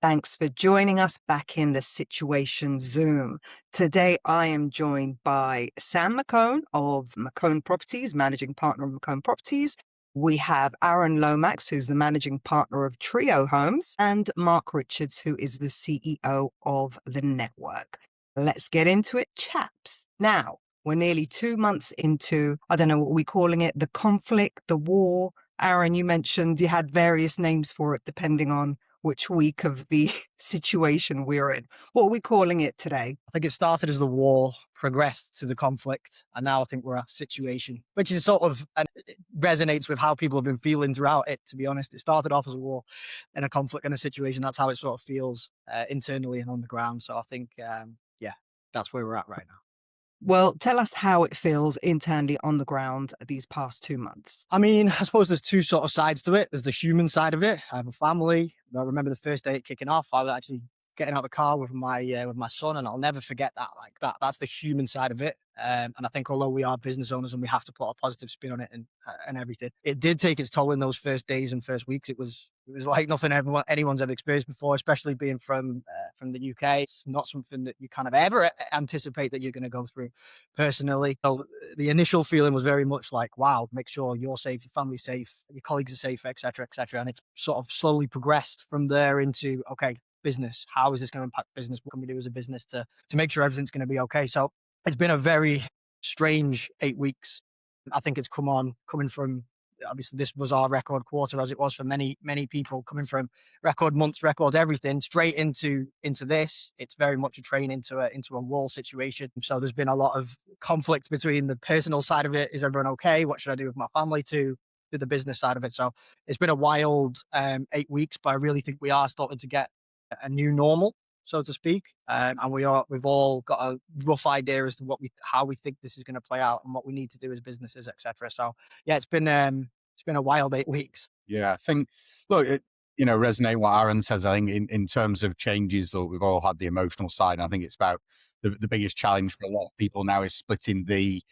Thanks for joining us back in the Situation Zoom. Today, I am joined by Sam McCone of McCone Properties, managing partner of McCone Properties. We have Aron Lomax, who's the managing partner of Trio Homes, and Mark Richards, who is the CEO of the network. Let's get into it, chaps. Now, we're nearly 2 months into, I don't know what we're calling it, the conflict, the war. Aron, you mentioned you had various names for it depending on which week of the situation we're in. What are we calling it today? I think it started as the war, progressed to the conflict, and now I think we're at situation, which is sort of, and it resonates with how people have been feeling throughout it, to be honest. It started off as a war and a conflict and a situation. That's how it sort of feels internally and on the ground. So I think, yeah, that's where we're at right now. Well, tell us how it feels internally on the ground these past 2 months. I mean, I suppose there's two sort of sides to it. There's the human side of it. I have a family. I remember the first day it kicking off, I was actually getting out of the car with my son, and I'll never forget that. Like that's the human side of it. And I think although we are business owners and we have to put a positive spin on it and everything, it did take its toll in those first days and first weeks. It was like nothing anyone's ever experienced before, especially being from the UK. It's not something that you kind of ever anticipate that you're going to go through personally. So the initial feeling was very much like, wow, make sure you're safe, your family's safe, your colleagues are safe, etc., etc. And it's sort of slowly progressed from there into, okay, business. How is this going to impact business? What can we do as a business to make sure everything's going to be okay? So it's been a very strange 8 weeks. I think it's coming from, obviously this was our record quarter, as it was for many, many people, coming from record months, record everything, straight into this. It's very much a train into a wall situation. So there's been a lot of conflict between the personal side of it. Is everyone okay? What should I do with my family? To the business side of it. So it's been a wild 8 weeks, but I really think we are starting to get a new normal, so to speak, and we've all got a rough idea as to how we think this is going to play out and what we need to do as businesses, etc. So yeah, it's been a wild 8 weeks. Yeah, I think, look, resonate what Aron says. I think in terms of changes, look, we've all had the emotional side. And I think it's about the biggest challenge for a lot of people now is splitting the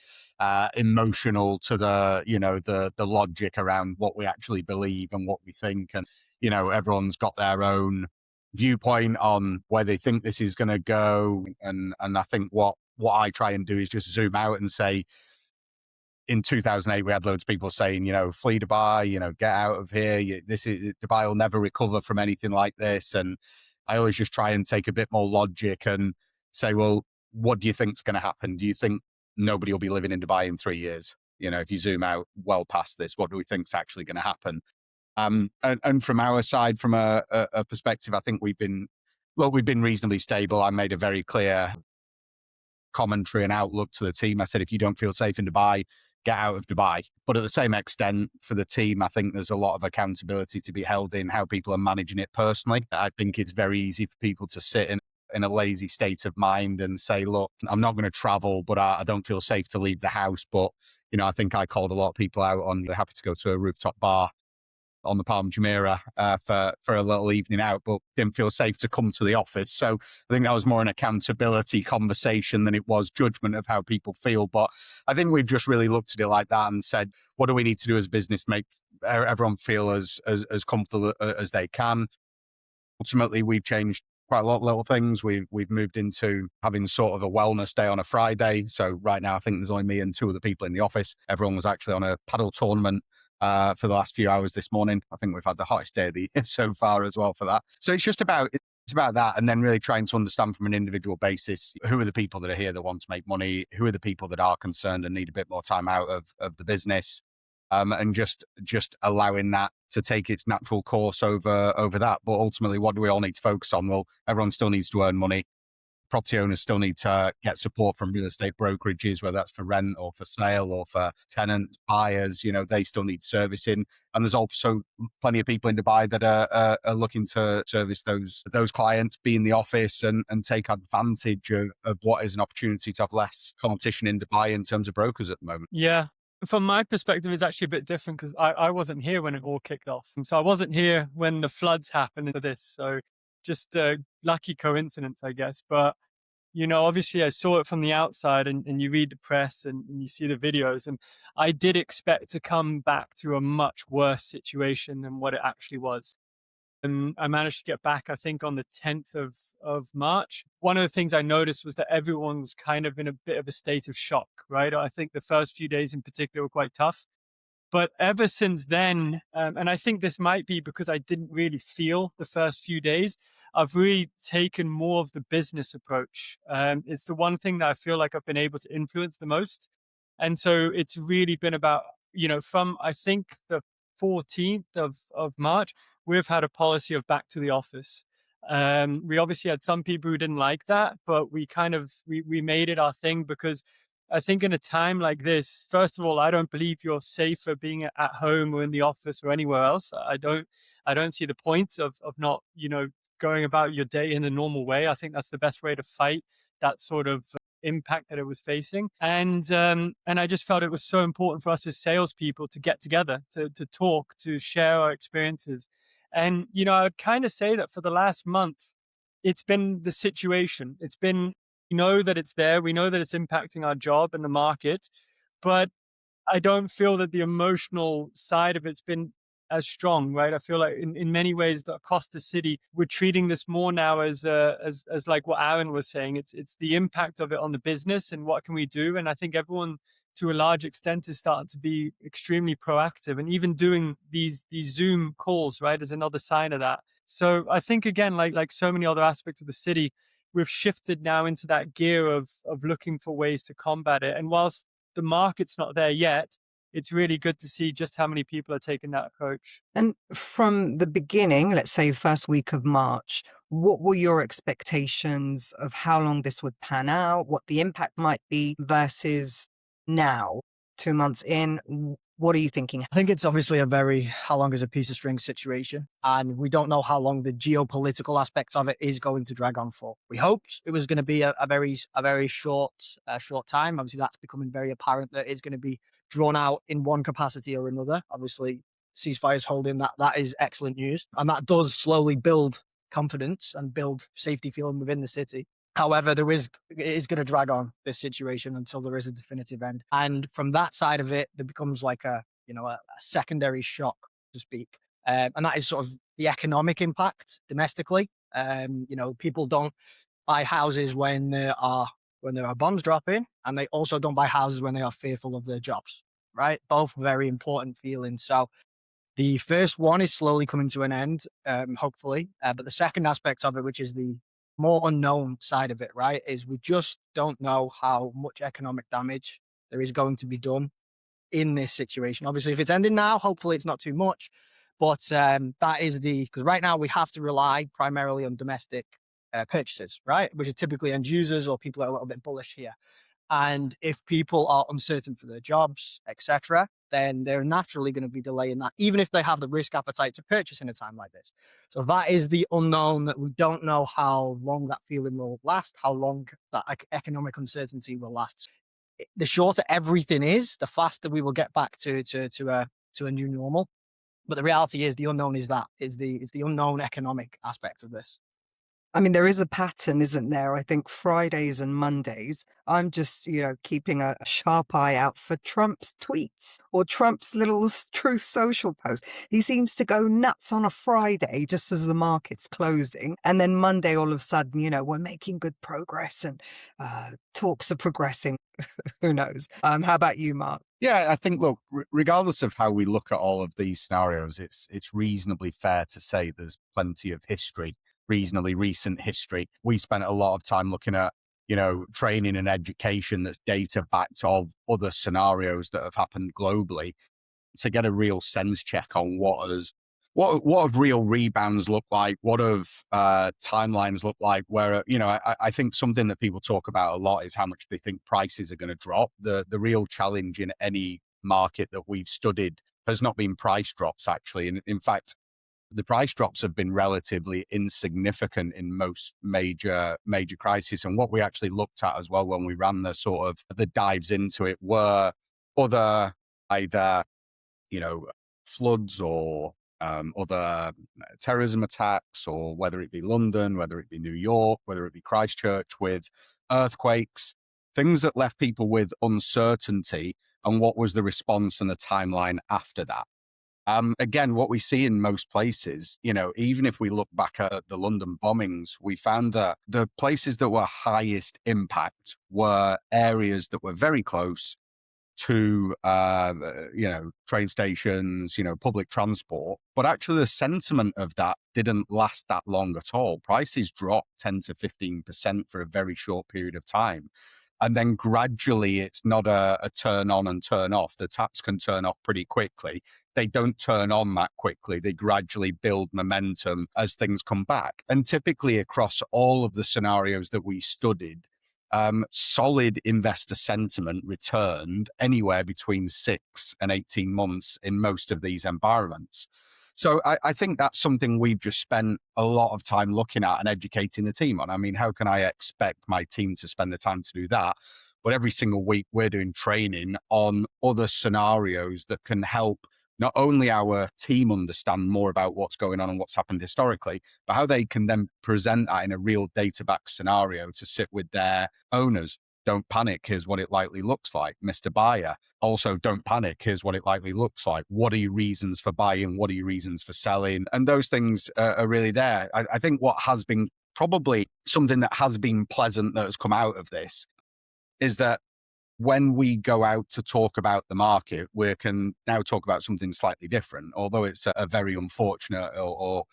emotional to the logic around what we actually believe and what we think. And, everyone's got their own viewpoint on where they think this is going to go. And I think what I try and do is just zoom out and say, in 2008, we had loads of people saying, flee Dubai, get out of here. Dubai will never recover from anything like this. And I always just try and take a bit more logic and say, well, what do you think's going to happen? Do you think nobody will be living in Dubai in 3 years? If you zoom out well past this, what do we think's actually going to happen? And from our side, from a perspective, I think we've been reasonably stable. I made a very clear commentary and outlook to the team. I said, if you don't feel safe in Dubai, get out of Dubai. But at the same extent, for the team, I think there's a lot of accountability to be held in how people are managing it personally. I think it's very easy for people to sit in a lazy state of mind and say, look, I'm not going to travel, but I don't feel safe to leave the house. But, I think I called a lot of people out on, they're happy to go to a rooftop bar on the Palm Jumeirah for a little evening out, but didn't feel safe to come to the office. So I think that was more an accountability conversation than it was judgment of how people feel. But I think we've just really looked at it like that and said, what do we need to do as a business to make everyone feel as comfortable as they can? Ultimately, we've changed quite a lot of little things. We've moved into having sort of a wellness day on a Friday. So right now, I think there's only me and 2 other people in the office. Everyone was actually on a paddle tournament for the last few hours this morning. I think we've had the hottest day of the year so far as well for that. So it's about that, and then really trying to understand from an individual basis, who are the people that are here that want to make money, who are the people that are concerned and need a bit more time out of the business, and just allowing that to take its natural course over that. But ultimately, what do we all need to focus on? Well, everyone still needs to earn money. Property owners still need to get support from real estate brokerages, whether that's for rent or for sale or for tenants, buyers, they still need servicing. And there's also plenty of people in Dubai that are looking to service those clients, be in the office and take advantage of what is an opportunity to have less competition in Dubai in terms of brokers at the moment. Yeah. From my perspective, it's actually a bit different because I wasn't here when it all kicked off. And so I wasn't here when the floods happened into this. So just a lucky coincidence, I guess. But, Obviously I saw it from the outside, and you read the press and you see the videos, and I did expect to come back to a much worse situation than what it actually was. And I managed to get back, I think, on the 10th of March. One of the things I noticed was that everyone was kind of in a bit of a state of shock, right? I think the first few days in particular were quite tough. But ever since then, and I think this might be because I didn't really feel the first few days, I've really taken more of the business approach. It's the one thing that I feel like I've been able to influence the most. And so it's really been about, from I think the 14th of March, we've had a policy of back to the office. We obviously had some people who didn't like that, but we made it our thing because I think in a time like this, first of all, I don't believe you're safer being at home or in the office or anywhere else. I don't see the point of not, going about your day in the normal way. I think that's the best way to fight that sort of impact that it was facing. And I just felt it was so important for us as salespeople to get together, to talk, to share our experiences. And, I would kind of say that for the last month, it's been the situation. It's been, we know that it's there. We know that it's impacting our job and the market, but I don't feel that the emotional side of it's been as strong, right? I feel like in many ways that across the city, we're treating this more now as like what Aron was saying. It's the impact of it on the business and what can we do. And I think everyone to a large extent is starting to be extremely proactive, and even doing these Zoom calls, right, is another sign of that. So I think again, like so many other aspects of the city, we've shifted now into that gear of looking for ways to combat it. And whilst the market's not there yet, it's really good to see just how many people are taking that approach. And from the beginning, let's say the first week of March, what were your expectations of how long this would pan out, what the impact might be versus now, 2 months in? What are you thinking? I think it's obviously a very how long is a piece of string situation, and we don't know how long the geopolitical aspects of it is going to drag on for. We hoped it was going to be a very short time. Obviously, that's becoming very apparent that it's going to be drawn out in one capacity or another. Obviously, ceasefires holding that is excellent news, and that does slowly build confidence and build safety feeling within the city. However, it is going to drag on this situation until there is a definitive end. And from that side of it, there becomes like a secondary shock, to speak. And that is sort of the economic impact domestically. People don't buy houses when there are bombs dropping, and they also don't buy houses when they are fearful of their jobs, right? Both very important feelings. So the first one is slowly coming to an end, hopefully. But the second aspect of it, which is the more unknown side of it, right, is we just don't know how much economic damage there is going to be done in this situation. Obviously, if it's ending now, hopefully it's not too much. But that is because right now we have to rely primarily on domestic purchases, right, which are typically end users or people that are a little bit bullish here. And if people are uncertain for their jobs, etc., then they're naturally going to be delaying that, even if they have the risk appetite to purchase in a time like this. So that is the unknown, that we don't know how long that feeling will last, how long that economic uncertainty will last. The shorter everything is, the faster we will get back to a new normal. But the reality is, the unknown is the unknown economic aspect of this. I mean, there is a pattern, isn't there? I think Fridays and Mondays, I'm just, keeping a sharp eye out for Trump's tweets or Trump's little Truth Social post. He seems to go nuts on a Friday just as the market's closing. And then Monday, all of a sudden, we're making good progress and talks are progressing. Who knows? How about you, Mark? Yeah, I think, look, regardless of how we look at all of these scenarios, it's reasonably fair to say there's plenty of history, reasonably recent history. We spent a lot of time looking at, training and education that's data backed of other scenarios that have happened globally to get a real sense check on what have real rebounds look like, what have timelines look like, where, I think something that people talk about a lot is how much they think prices are going to drop. The real challenge in any market that we've studied has not been price drops, actually. And in fact, the price drops have been relatively insignificant in most major crises. And what we actually looked at as well when we ran the dives into it were other either, floods or other terrorism attacks, or whether it be London, whether it be New York, whether it be Christchurch, with earthquakes, things that left people with uncertainty, and what was the response and the timeline after that. Again, what we see in most places, even if we look back at the London bombings, we found that the places that were highest impact were areas that were very close to, train stations, public transport. But actually the sentiment of that didn't last that long at all. Prices dropped 10 to 15% for a very short period of time. And then gradually it's not a turn on and turn off. The taps can turn off pretty quickly. They don't turn on that quickly. They gradually build momentum as things come back. And typically across all of the scenarios that we studied, solid investor sentiment returned anywhere between 6 and 18 months in most of these environments. So I think that's something we've just spent a lot of time looking at and educating the team on. I mean, how can I expect my team to spend the time to do that? But every single week we're doing training on other scenarios that can help not only our team understand more about what's going on and what's happened historically, but how they can then present that in a real data-backed scenario to sit with their owners. Don't panic, here's what it likely looks like. Mr. Buyer, also don't panic, here's what it likely looks like. What are your reasons for buying? What are your reasons for selling? And those things are really there. I think what has been probably something that has been pleasant that has come out of this is that when we go out to talk about the market, we can now talk about something slightly different, although it's a very unfortunate or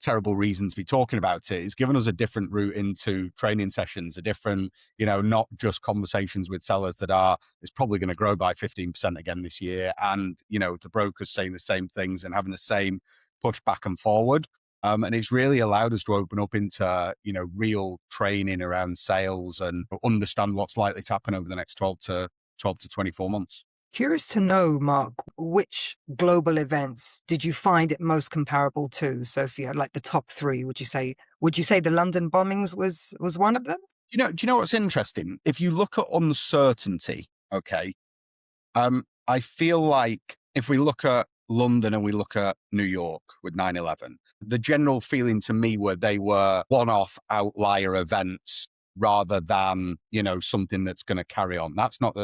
terrible reason to be talking about it. It's given us a different route into training sessions, a different, not just conversations with sellers that it's probably going to grow by 15% again this year. And, the brokers saying the same things and having the same push back and forward. And it's really allowed us to open up into, real training around sales and understand what's likely to happen over the next 12 to 24 months. Curious to know, Mark, which global events did you find it most comparable to? So if you had like the top three, would you say the London bombings was one of them? Do you know what's interesting? If you look at uncertainty, okay, I feel like if we look at London and we look at New York with 9/11, the general feeling to me were they were one-off outlier events rather than, something that's going to carry on. That's not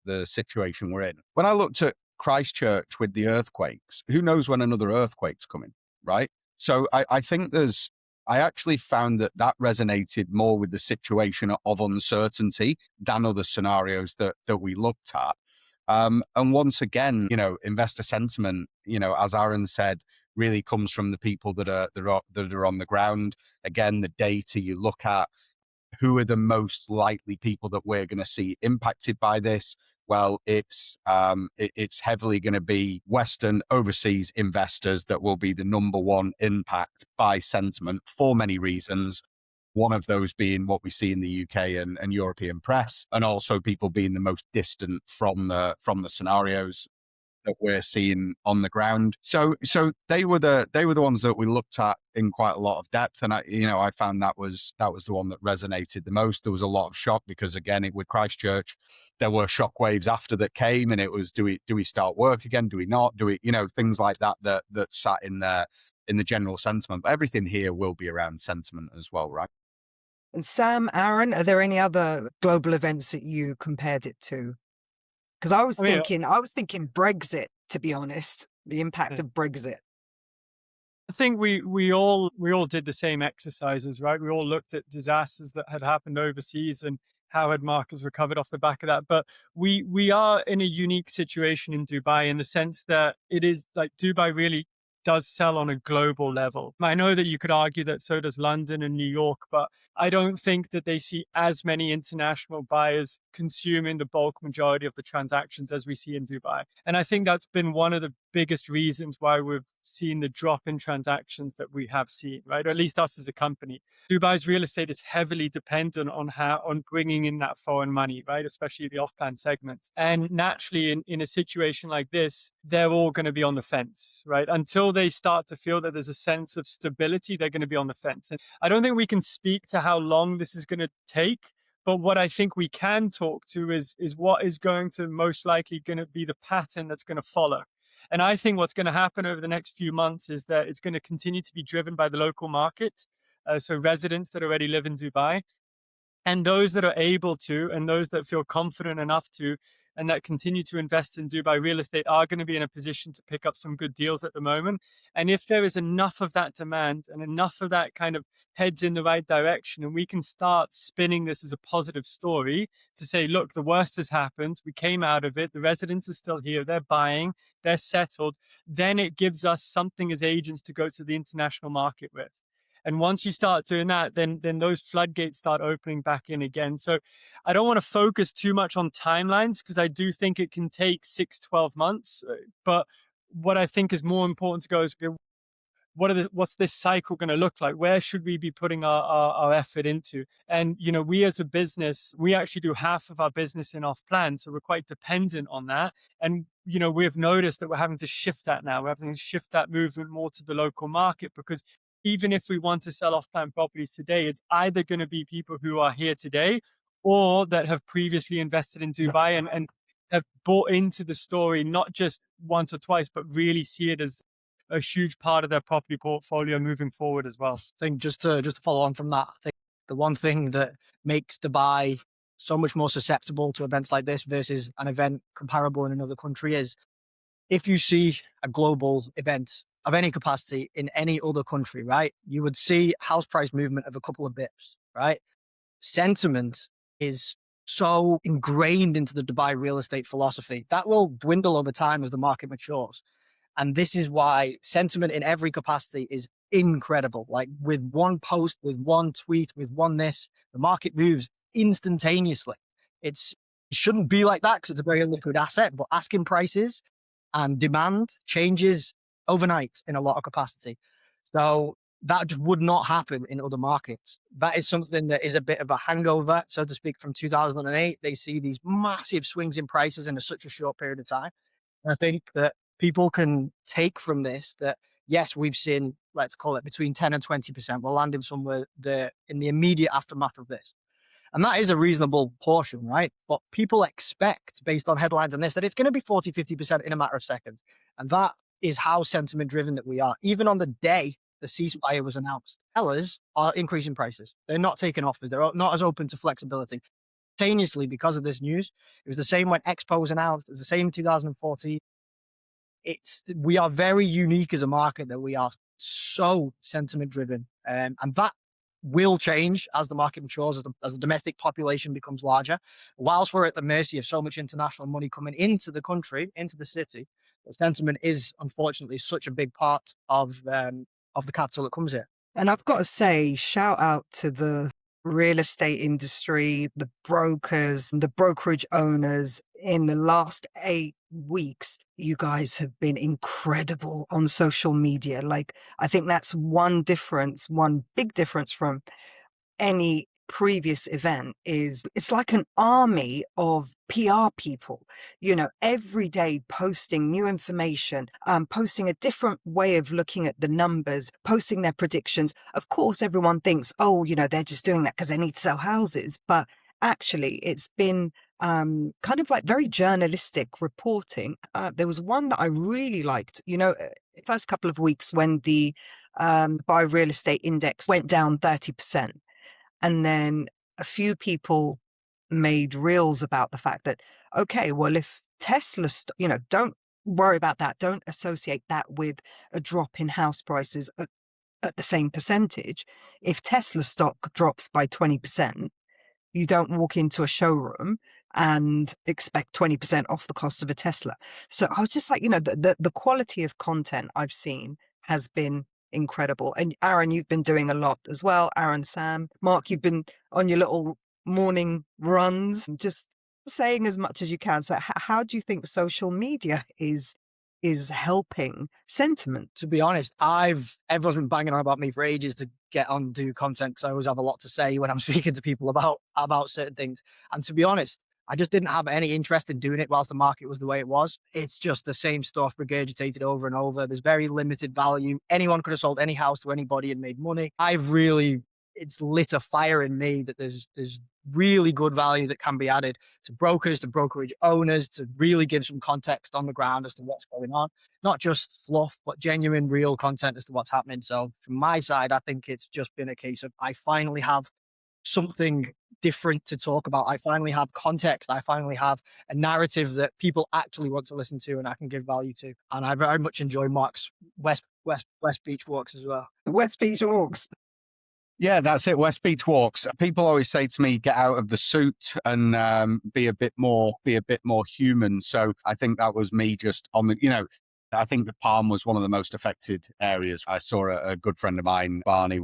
the situation we're in. When I looked at Christchurch with the earthquakes, who knows when another earthquake's coming, right? So I think I actually found that resonated more with the situation of uncertainty than other scenarios that we looked at. And once again, investor sentiment, as Aron said, really comes from the people that are on the ground. Again, the data you look at, who are the most likely people that we're going to see impacted by this? Well, it's heavily going to be Western overseas investors that will be the number one impact by sentiment for many reasons. One of those being what we see in the UK and European press, and also people being the most distant from the scenarios that we're seeing on the ground. So they were the ones that we looked at in quite a lot of depth, and I found that was the one that resonated the most. There was a lot of shock because again, with Christchurch, there were shock waves after that came, and it was do we start work again? Do we not? Do we things like that sat in there in the general sentiment. But everything here will be around sentiment as well, right? And Sam, Aron, are there any other global events that you compared it to? Because I was thinking Brexit, to be honest, the impact of Brexit. I think we all did the same exercises, right? We all looked at disasters that had happened overseas and how had markets recovered off the back of that. But we are in a unique situation in Dubai in the sense that it is like Dubai really does sell on a global level. I know that you could argue that so does London and New York, but I don't think that they see as many international buyers consuming the bulk majority of the transactions as we see in Dubai. And I think that's been one of the biggest reasons why we've seen the drop in transactions that we have seen, right? Or at least us as a company. Dubai's real estate is heavily dependent on bringing in that foreign money, right? Especially the off-plan segments. And naturally, in a situation like this, they're all going to be on the fence, right? Until they start to feel that there's a sense of stability, they're going to be on the fence. And I don't think we can speak to how long this is going to take. But what I think we can talk to is what is going to most likely going to be the pattern that's going to follow. And I think what's going to happen over the next few months is that it's going to continue to be driven by the local market. So residents that already live in Dubai. And those that are able to, and those that feel confident enough to, and that continue to invest in Dubai real estate are going to be in a position to pick up some good deals at the moment. And if there is enough of that demand and enough of that kind of heads in the right direction, and we can start spinning this as a positive story to say, look, the worst has happened. We came out of it. The residents are still here. They're buying. They're settled. Then it gives us something as agents to go to the international market with. And once you start doing that, then those floodgates start opening back in again. So I don't want to focus too much on timelines because I do think it can take 6-12 months. But what I think is more important to go is, okay, what's this cycle going to look like? Where should we be putting our effort into? And, we as a business, we actually do half of our business in off plan. So we're quite dependent on that. And, we've noticed that we're having to shift that now. We're having to shift that movement more to the local market because even if we want to sell off-plan properties today, it's either going to be people who are here today or that have previously invested in Dubai and have bought into the story, not just once or twice, but really see it as a huge part of their property portfolio moving forward as well. I think just to follow on from that, I think the one thing that makes Dubai so much more susceptible to events like this versus an event comparable in another country is if you see a global event of any capacity in any other country, right, you would see house price movement of a couple of bips, right? Sentiment is so ingrained into the Dubai real estate philosophy that will dwindle over time as the market matures. And this is why sentiment in every capacity is incredible. Like with one post, with one tweet, with one this, the market moves instantaneously. It shouldn't be like that because it's a very liquid asset, but asking prices and demand changes overnight in a lot of capacity. So that just would not happen in other markets. That is something that is a bit of a hangover, so to speak, from 2008. They see these massive swings in prices in such a short period of time. And I think that people can take from this that, yes, we've seen, let's call it between 10 and 20%. We're landing somewhere there in the immediate aftermath of this. And that is a reasonable portion, right? But people expect, based on headlines and this, that it's going to be 40, 50% in a matter of seconds. And that is how sentiment driven that we are. Even on the day the ceasefire was announced, sellers are increasing prices. They're not taking offers. They're not as open to flexibility. Simultaneously, because of this news, it was the same when Expo was announced. It was the same in 2014. We are very unique as a market that we are so sentiment driven. And that will change as the market matures, as the domestic population becomes larger. Whilst we're at the mercy of so much international money coming into the country, into the city, the sentiment is unfortunately such a big part of the capital that comes here. And I've got to say, shout out to the real estate industry, the brokers, the brokerage owners. In the last 8 weeks, you guys have been incredible on social media. Like, I think that's one big difference from any previous event is it's like an army of PR people, every day posting new information, posting a different way of looking at the numbers, posting their predictions. Of course, everyone thinks, oh, they're just doing that because they need to sell houses. But actually, it's been kind of like very journalistic reporting. There was one that I really liked, first couple of weeks when the buy real estate index went down 30%. And then a few people made reels about the fact that, okay, well, if Tesla, don't worry about that. Don't associate that with a drop in house prices at the same percentage. If Tesla stock drops by 20%, you don't walk into a showroom and expect 20% off the cost of a Tesla. So I was just like, the quality of content I've seen has been incredible. And Aron, you've been doing a lot as well. Aron, Sam, Mark, you've been on your little morning runs, just saying as much as you can. So how do you think social media is helping sentiment? To be honest, everyone's been banging on about me for ages to get on do content because I always have a lot to say when I'm speaking to people about certain things. And to be honest, I just didn't have any interest in doing it whilst the market was the way it was. It's just the same stuff regurgitated over and over. There's very limited value. Anyone could have sold any house to anybody and made money. It's lit a fire in me that there's really good value that can be added to brokers, to brokerage owners, to really give some context on the ground as to what's going on. Not just fluff, but genuine, real content as to what's happening. So from my side, I think it's just been a case of I finally have something different to talk about. I finally have context. I finally have a narrative that people actually want to listen to and I can give value to. And I very much enjoy Mark's West Beach walks as well. West Beach Walks. Yeah, that's it. West Beach walks. People always say to me, "Get out of the suit and be a bit more human." So I think that was me just on the. I think the Palm was one of the most affected areas. I saw a good friend of mine, Barney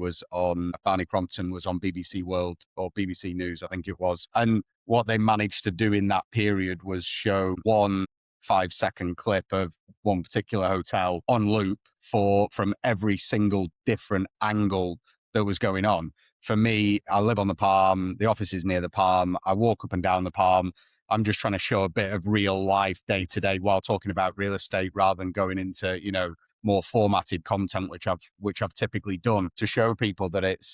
Crompton was on BBC World or BBC News, I think it was. And what they managed to do in that period was show 1 5-second clip of one particular hotel on loop from every single different angle that was going on. For me, I live on the Palm. The office is near the Palm. I walk up and down the Palm. I'm just trying to show a bit of real life day to day while talking about real estate rather than going into, more formatted content, which I've typically done to show people that it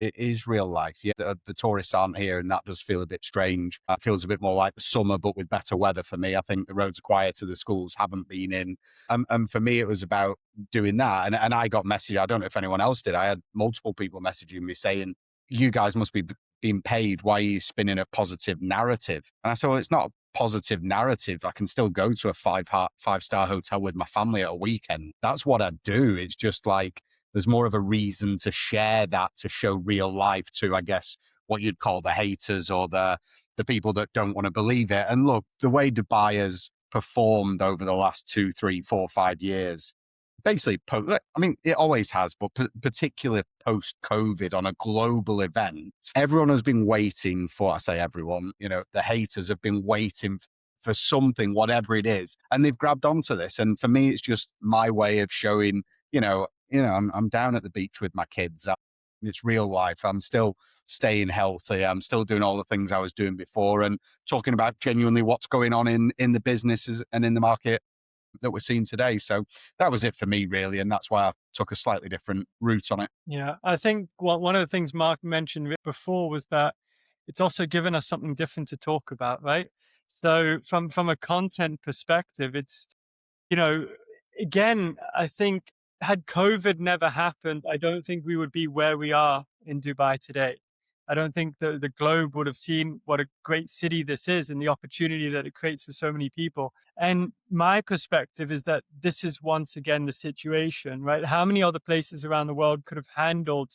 is real life. Yeah, the tourists aren't here, and that does feel a bit strange. It feels a bit more like the summer, but with better weather for me. I think the roads are quieter, the schools haven't been in. And for me, it was about doing that. And I got messaged. I don't know if anyone else did. I had multiple people messaging me saying, "You guys must be being paid. Why are you spinning a positive narrative?" And I said, well, it's not a positive narrative. I can still go to a five-star hotel with my family at a weekend. That's what I do. It's just like, there's more of a reason to share that, to show real life to, I guess, what you'd call the haters or the people that don't want to believe it. And look, the way Dubai has performed over the last 2, 3, 4, 5 years, basically, it always has, but particularly post-COVID on a global event, everyone has been waiting for, I say everyone, the haters have been waiting for something, whatever it is, and they've grabbed onto this. And for me, it's just my way of showing, I'm down at the beach with my kids. It's real life. I'm still staying healthy. I'm still doing all the things I was doing before and talking about genuinely what's going on in the businesses and in the market that we're seeing today. So that was it for me, really. And that's why I took a slightly different route on it. Yeah, I think one of the things Mark mentioned before was that it's also given us something different to talk about, right? So from a content perspective, it's, again, I think had COVID never happened, I don't think we would be where we are in Dubai today. I don't think the globe would have seen what a great city this is and the opportunity that it creates for so many people. And my perspective is that this is once again the situation, right? How many other places around the world could have handled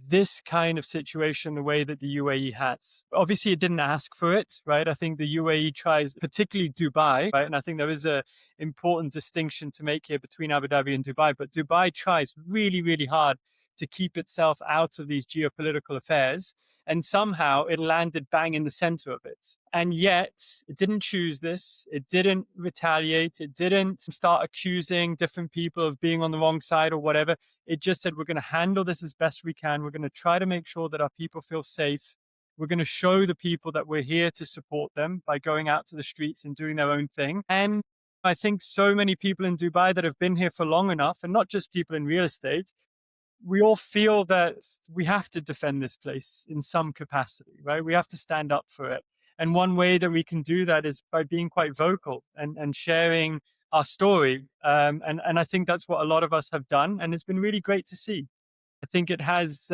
this kind of situation the way that the UAE has? Obviously, it didn't ask for it, right? I think the UAE tries, particularly Dubai, right? And I think there is a important distinction to make here between Abu Dhabi and Dubai, but Dubai tries really, really hard to keep itself out of these geopolitical affairs. And somehow it landed bang in the center of it. And yet it didn't choose this. It didn't retaliate. It didn't start accusing different people of being on the wrong side or whatever. It just said, we're going to handle this as best we can. We're going to try to make sure that our people feel safe. We're going to show the people that we're here to support them by going out to the streets and doing their own thing. And I think so many people in Dubai that have been here for long enough, and not just people in real estate, we all feel that we have to defend this place in some capacity, right? We have to stand up for it. And one way that we can do that is by being quite vocal and sharing our story. And I think that's what a lot of us have done. And it's been really great to see. I think it has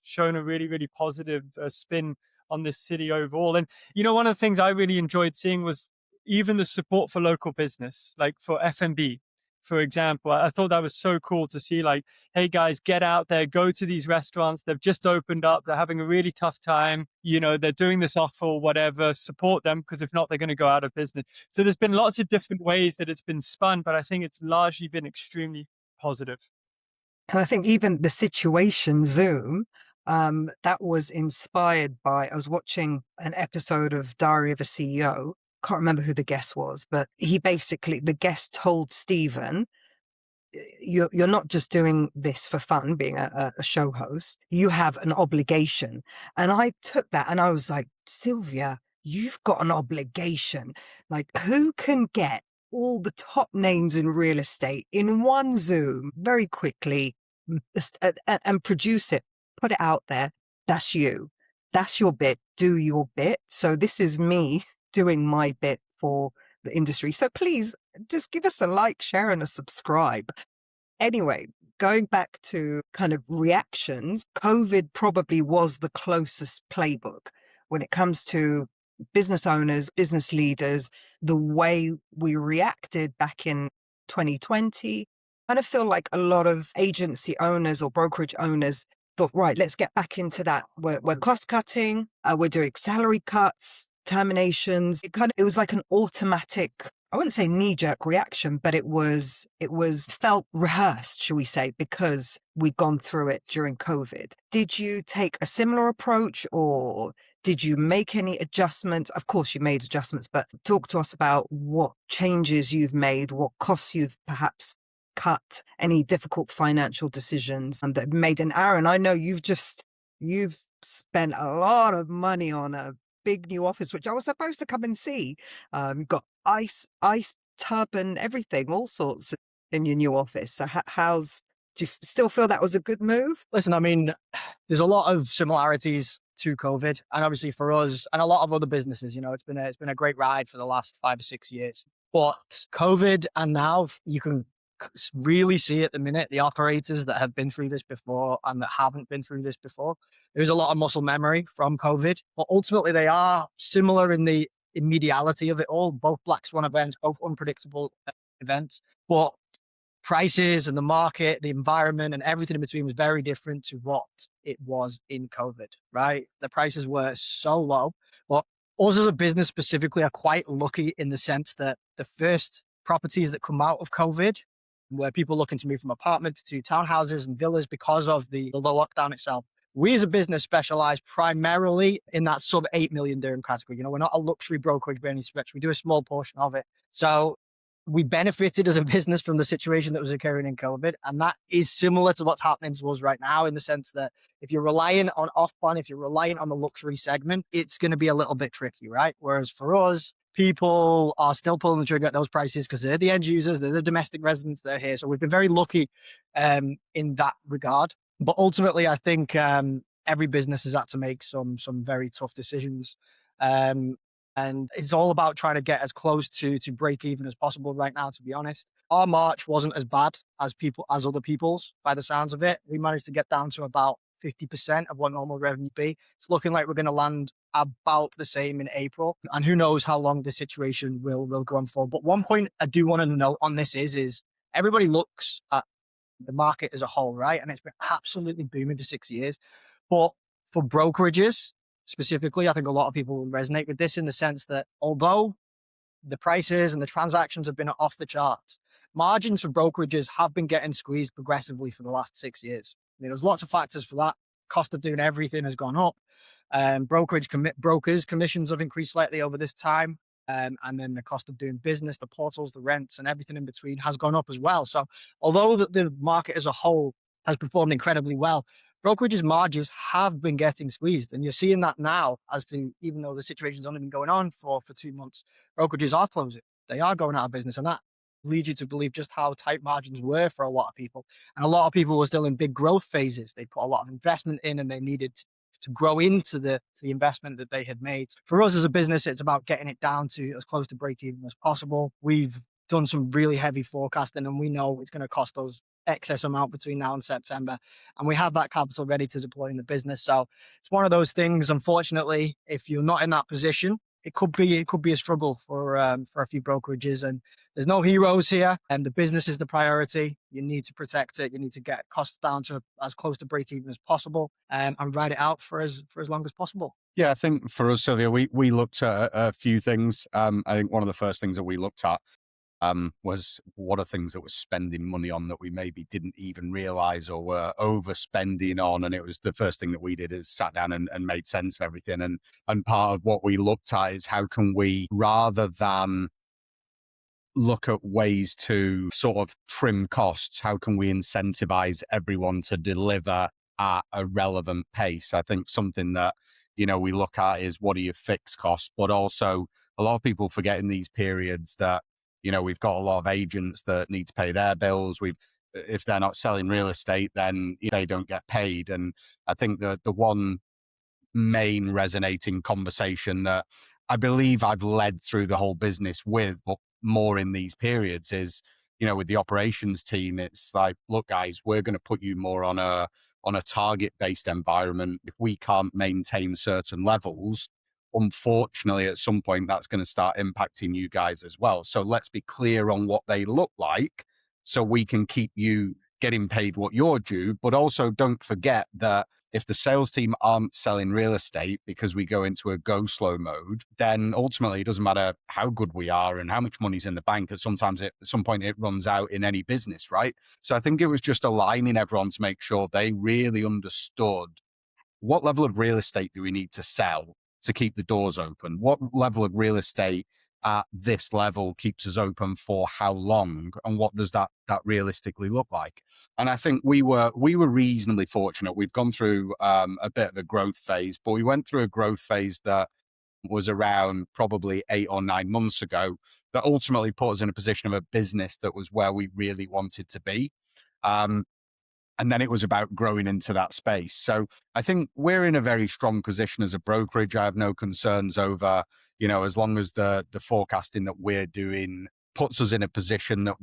shown a really, really positive spin on this city overall. And, one of the things I really enjoyed seeing was even the support for local business, like for F&B. For example, I thought that was so cool to see, like, hey guys, get out there, go to these restaurants. They've just opened up. They're having a really tough time. They're doing this offer or whatever, support them, because if not, they're going to go out of business. So there's been lots of different ways that it's been spun, but I think it's largely been extremely positive. And I think even the situation Zoom, that was inspired by, I was watching an episode of Diary of a CEO. Can't remember who the guest was, but the guest told Stephen, you're not just doing this for fun, being a show host, you have an obligation. And I took that and I was like, Silvia, you've got an obligation. Like, who can get all the top names in real estate in one Zoom very quickly and produce it, put it out there? That's you. That's your bit. Do your bit. So this is me doing my bit for the industry. So please just give us a like, share, and a subscribe. Anyway, going back to kind of reactions, COVID probably was the closest playbook when it comes to business owners, business leaders, the way we reacted back in 2020. I kind of feel like a lot of agency owners or brokerage owners thought, right, let's get back into that. We're cost cutting, we're doing salary cuts, terminations. It was like an automatic, I wouldn't say knee-jerk reaction, but it was felt rehearsed, shall we say, because we'd gone through it during COVID. Did you take a similar approach, or did you make any adjustments? Of course you made adjustments, but talk to us about what changes you've made, what costs you've perhaps cut, any difficult financial decisions that have made. And Aron, I know you've spent a lot of money on a big new office, which I was supposed to come and see. Got ice tub and everything, all sorts in your new office. So do you still feel that was a good move? Listen, I mean, there's a lot of similarities to COVID, and obviously for us and a lot of other businesses, it's been a great ride for the last 5 or 6 years. But COVID and now you can really see at the minute the operators that have been through this before and that haven't been through this before. There's a lot of muscle memory from COVID, but ultimately they are similar in the immediality of it all. Both black swan events, both unpredictable events, but prices and the market, the environment and everything in between was very different to what it was in COVID, right? The prices were so low, but us as a business specifically are quite lucky in the sense that the first properties that come out of COVID, where people looking to move from apartments to townhouses and villas because of the low lockdown itself. We as a business specialize primarily in that sub 8 million dirham category. We're not a luxury brokerage by any stretch. We do a small portion of it. So we benefited as a business from the situation that was occurring in COVID. And that is similar to what's happening to us right now, in the sense that if you're relying on off-plan, if you're relying on the luxury segment, it's going to be a little bit tricky, right? Whereas for us, people are still pulling the trigger at those prices because they're the end users, they're the domestic residents that are here. So we've been very lucky in that regard. But ultimately, I think every business has had to make some very tough decisions. And it's all about trying to get as close to break even as possible right now, to be honest. Our March wasn't as bad as other people's, by the sounds of it. We managed to get down to about 50% of what normal revenue be. It's looking like we're going to land about the same in April. And who knows how long this situation will go on for. But one point I do want to note on this is everybody looks at the market as a whole, right? And it's been absolutely booming for 6 years. But for brokerages specifically, I think a lot of people will resonate with this in the sense that although the prices and the transactions have been off the charts, margins for brokerages have been getting squeezed progressively for the last 6 years. There's lots of factors for that. Cost of doing everything has gone up. Brokers' commissions have increased slightly over this time. And then the cost of doing business, the portals, the rents and everything in between has gone up as well. So although the market as a whole has performed incredibly well, brokerages' margins have been getting squeezed. And you're seeing that now, as to even though the situation's only been going on for 2 months, brokerages are closing. They are going out of business. And that leads you to believe just how tight margins were for a lot of people. And a lot of people were still in big growth phases. They put a lot of investment in and they needed to grow into the investment that they had made. For us as a business, it's about getting it down to as close to break even as possible. We've done some really heavy forecasting and we know it's going to cost us excess amount between now and September. And we have that capital ready to deploy in the business. So it's one of those things, unfortunately, if you're not in that position, it could be a struggle for a few brokerages, and there's no heroes here. And the business is the priority. You need to protect it. You need to get costs down to as close to break even as possible, and ride it out for as long as possible. Yeah, I think for us, Silvia, we looked at a few things. I think one of the first things that we looked at was what are things that we're spending money on that we maybe didn't even realize or were overspending on. And it was the first thing that we did is sat down and made sense of everything. And part of what we looked at is how can we, rather than look at ways to sort of trim costs, how can we incentivize everyone to deliver at a relevant pace? I think something that, we look at is what are your fixed costs, but also a lot of people forget in these periods that, we've got a lot of agents that need to pay their bills. If they're not selling real estate, then they don't get paid. And I think the one main resonating conversation that I believe I've led through the whole business with, but more in these periods is, with the operations team, it's like, look, guys, we're going to put you more on a target-based environment. If we can't maintain certain levels, unfortunately, at some point, that's going to start impacting you guys as well. So let's be clear on what they look like so we can keep you getting paid what you're due. But also don't forget that if the sales team aren't selling real estate because we go into a go slow mode, then ultimately it doesn't matter how good we are and how much money's in the bank. At some point it runs out in any business, right? So I think it was just aligning everyone to make sure they really understood what level of real estate do we need to sell to keep the doors open? What level of real estate at this level keeps us open for how long? And what does that realistically look like? And I think we were reasonably fortunate. We've gone through a bit of a growth phase, but we went through a growth phase that was around probably 8 or 9 months ago that ultimately put us in a position of a business that was where we really wanted to be. And then it was about growing into that space. So I think we're in a very strong position as a brokerage. I have no concerns over, as long as the forecasting that we're doing puts us in a position that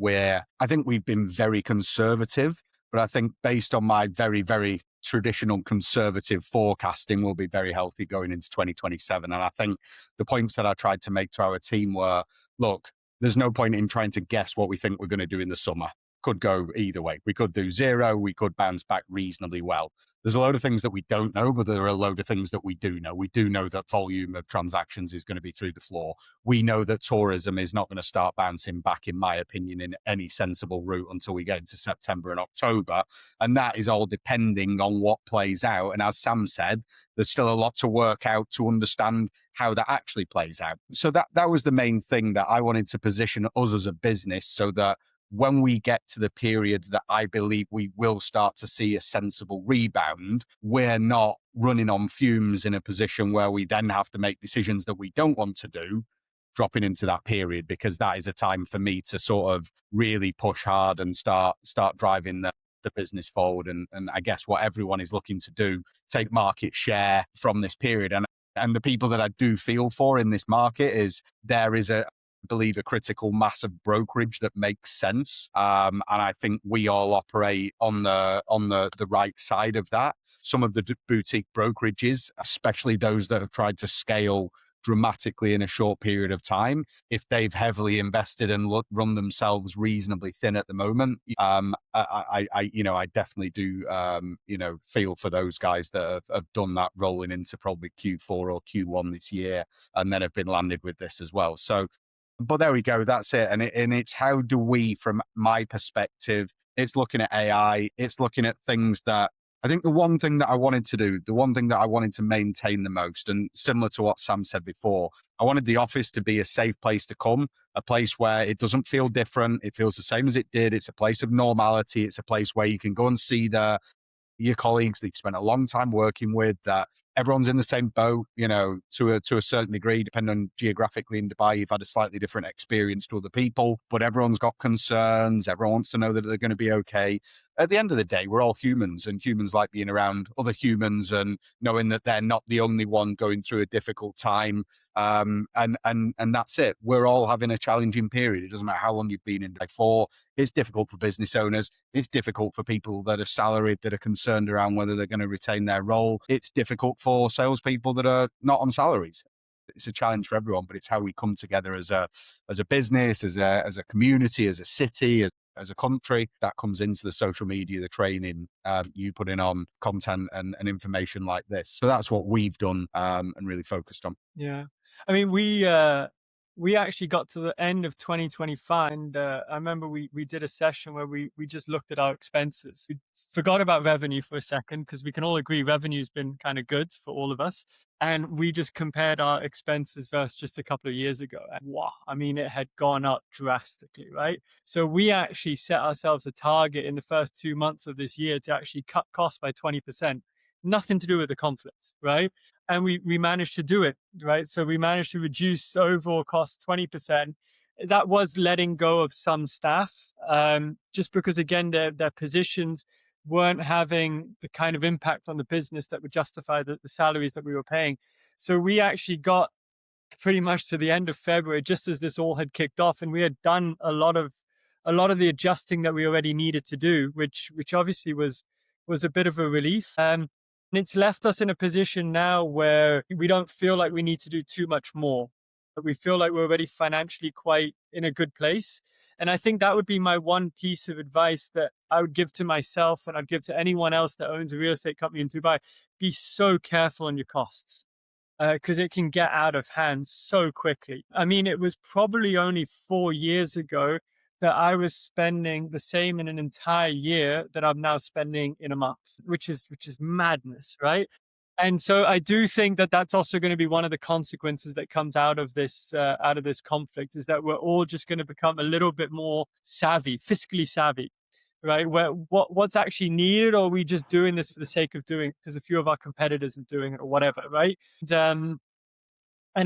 I think we've been very conservative, but I think based on my very, very traditional conservative forecasting, we'll be very healthy going into 2027. And I think the points that I tried to make to our team were, look, there's no point in trying to guess what we think we're going to do in the summer. Could go either way. We could do zero. We could bounce back reasonably well. There's a load of things that we don't know, but there are a load of things that we do know. We do know that volume of transactions is going to be through the floor. We know that tourism is not going to start bouncing back, in my opinion, in any sensible route until we get into September and October. And that is all depending on what plays out. And as Sam said, there's still a lot to work out to understand how that actually plays out. So that was the main thing that I wanted to position us as a business so that when we get to the periods that I believe we will start to see a sensible rebound, we're not running on fumes in a position where we then have to make decisions that we don't want to do, dropping into that period, because that is a time for me to sort of really push hard and start driving the business forward. And I guess what everyone is looking to do, take market share from this period. And the people that I do feel for in this market is there is believe a critical mass of brokerage that makes sense, and I think we all operate on the right side of that. Some of the boutique brokerages, especially those that have tried to scale dramatically in a short period of time, if they've heavily invested and run themselves reasonably thin at the moment, I definitely do feel for those guys that have done that rolling into probably Q4 or Q1 this year, and then have been landed with this as well. So. But there we go. That's it. And it's how do we, from my perspective, it's looking at AI. It's looking at things that I think the one thing that I wanted to do, the one thing that I wanted to maintain the most, and similar to what Sam said before, I wanted the office to be a safe place to come, a place where it doesn't feel different. It feels the same as it did. It's a place of normality. It's a place where you can go and see your colleagues that you've spent a long time working with, that everyone's in the same boat, to a certain degree, depending on geographically in Dubai, you've had a slightly different experience to other people, but everyone's got concerns. Everyone wants to know that they're going to be okay. At the end of the day, we're all humans, and humans like being around other humans and knowing that they're not the only one going through a difficult time. And that's it. We're all having a challenging period. It doesn't matter how long you've been in Dubai for. It's difficult for business owners. It's difficult for people that are salaried, that are concerned around whether they're going to retain their role. It's difficult for salespeople that are not on salaries. It's a challenge for everyone, but it's how we come together as a business, as a community, as a city, as a country. That comes into the social media, the training, you putting on content and information like this. So that's what we've done and really focused on. Yeah. I mean, we actually got to the end of 2025, and I remember we did a session where we just looked at our expenses. We forgot about revenue for a second, because we can all agree revenue's been kind of good for all of us. And we just compared our expenses versus just a couple of years ago. And wow, I mean, it had gone up drastically, right? So we actually set ourselves a target in the first 2 months of this year to actually cut costs by 20%. Nothing to do with the conflict, right? And we managed to do it, right? So we managed to reduce overall costs 20%. That was letting go of some staff, just because, again, their positions weren't having the kind of impact on the business that would justify the salaries that we were paying. So we actually got pretty much to the end of February, just as this all had kicked off, and we had done a lot of a lot of the adjusting that we already needed to do, which obviously was a bit of a relief. And it's left us in a position now where we don't feel like we need to do too much more. But we feel like we're already financially quite in a good place. And I think that would be my one piece of advice that I would give to myself, and I'd give to anyone else that owns a real estate company in Dubai. Be so careful on your costs, because it can get out of hand so quickly. I mean, it was probably only 4 years ago that I was spending the same in an entire year that I'm now spending in a month, which is madness, right? And so I do think that that's also going to be one of the consequences that comes out of this conflict, is that we're all just going to become a little bit more savvy, fiscally savvy, right? Where what's actually needed, or are we just doing this for the sake of doing it because a few of our competitors are doing it or whatever, right? And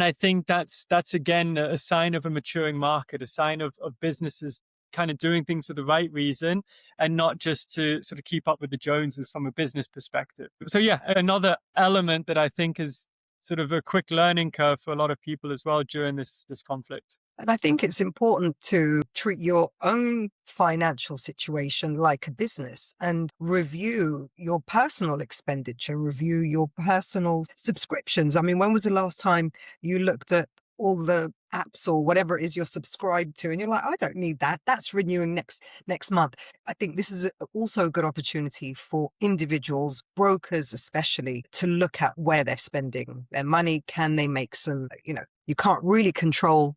I think that's again a sign of a maturing market, a sign of businesses kind of doing things for the right reason and not just to sort of keep up with the Joneses from a business perspective. So yeah, another element that I think is sort of a quick learning curve for a lot of people as well during this conflict. And I think it's important to treat your own financial situation like a business and review your personal expenditure, review your personal subscriptions. I mean, when was the last time you looked at all the apps or whatever it is you're subscribed to and you're like, I don't need that. That's renewing next month. I think this is also a good opportunity for individuals, brokers especially, to look at where they're spending their money. Can they make some, you can't really control